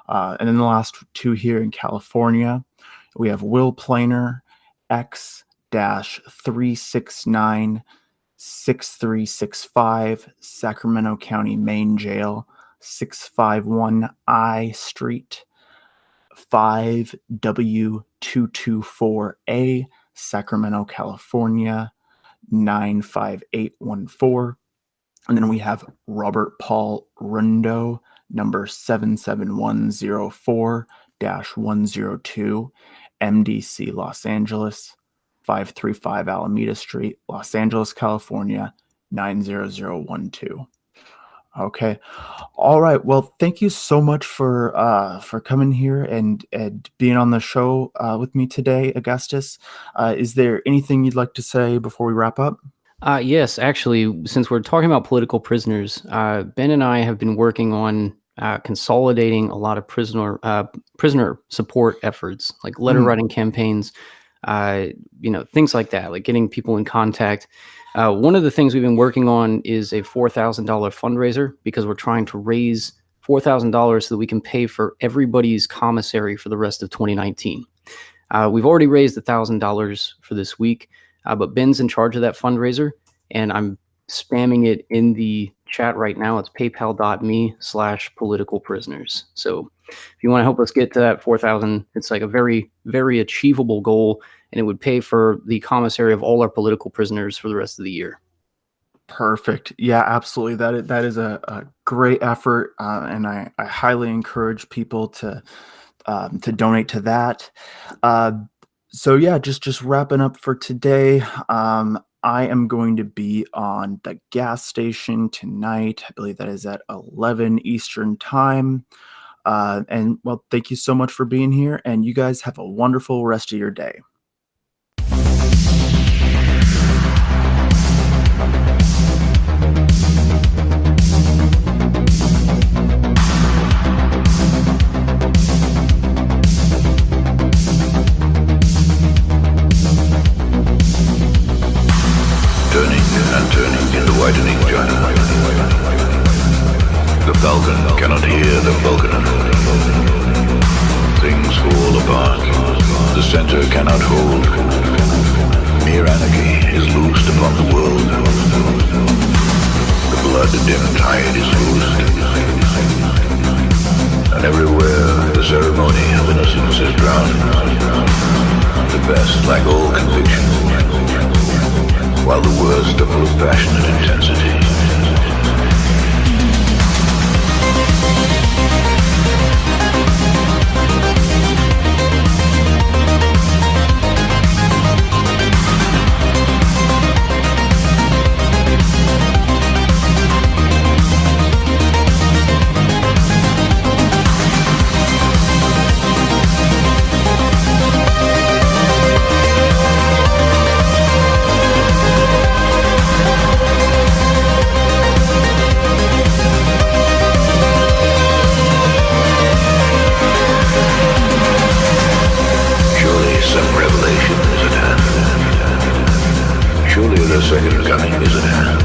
And then the last two here in California, we have Will Planer, X-3696365, Sacramento County Main Jail, 651 I Street, 5W224A, Sacramento, California, 95814. And then we have Robert Paul Rundo, number 77104-102, MDC, Los Angeles, 535 Alameda Street, Los Angeles, California, 90012. Okay. All right. Well, thank you so much for coming here and being on the show with me today, Augustus. Is there anything you'd like to say before we wrap up? Yes, actually, since we're talking about political prisoners, Ben and I have been working on consolidating a lot of prisoner support efforts, like letter writing campaigns, things like that, like getting people in contact. One of the things we've been working on is a $4,000 fundraiser, because we're trying to raise $4,000 so that we can pay for everybody's commissary for the rest of 2019. We've already raised $1,000 for this week, but Ben's in charge of that fundraiser, and I'm spamming it in the chat right now. It's paypal.me/politicalprisoners. So if you want to help us get to that 4,000, it's like a very, very achievable goal, and it would pay for the commissary of all our political prisoners for the rest of the year. Perfect. Yeah, absolutely. That is a great effort, and I highly encourage people to donate to that. So yeah, just wrapping up for today. I am going to be on the gas station tonight. I believe that is at 11 Eastern time. And well, thank you so much for being here, and you guys have a wonderful rest of your day. Turning and turning in the widening journey. The falcon cannot hear the falconer. Things fall apart. The center cannot hold. Mere anarchy is loosed upon the world. The blood-dimmed tide is loosed. And everywhere the ceremony of innocence is drowned. The best lack all conviction, while the worst are full of passionate intensity. The second coming is at hand.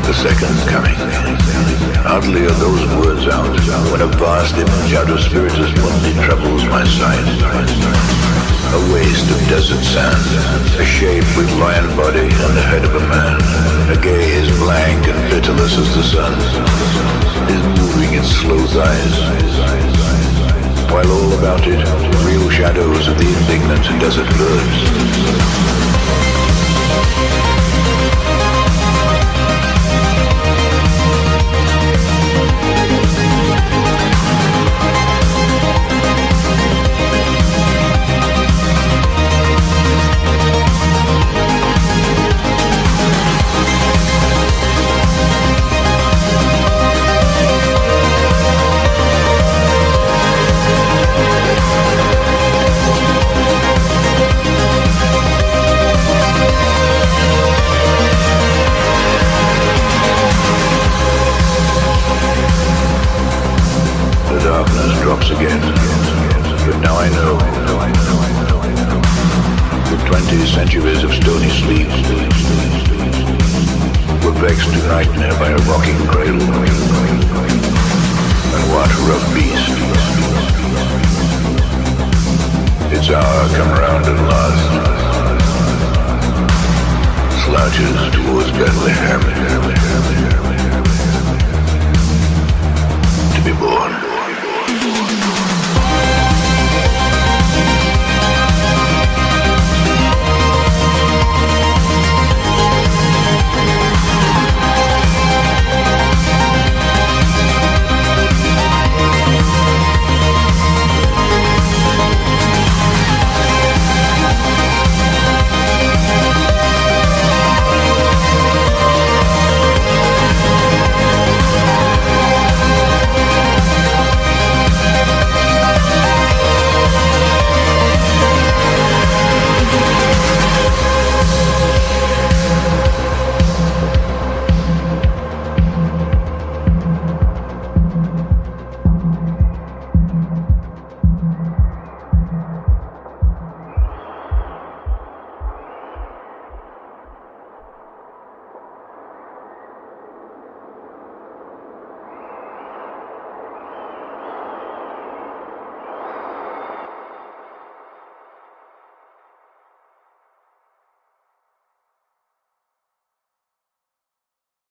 The second coming. Hardly are those words out when a vast image out of spiritus only troubles my sight. A waste of desert sand, a shape with lion body and the head of a man, a gaze blank and pitiless as the sun, is moving its slow thighs. While all about it, real shadows of the indignant desert birds. The 20 centuries of stony sleep were vexed to nightmare by a rocking cradle. And what rough beast? Its hour come round at last. Slouches towards Bethlehem to be born.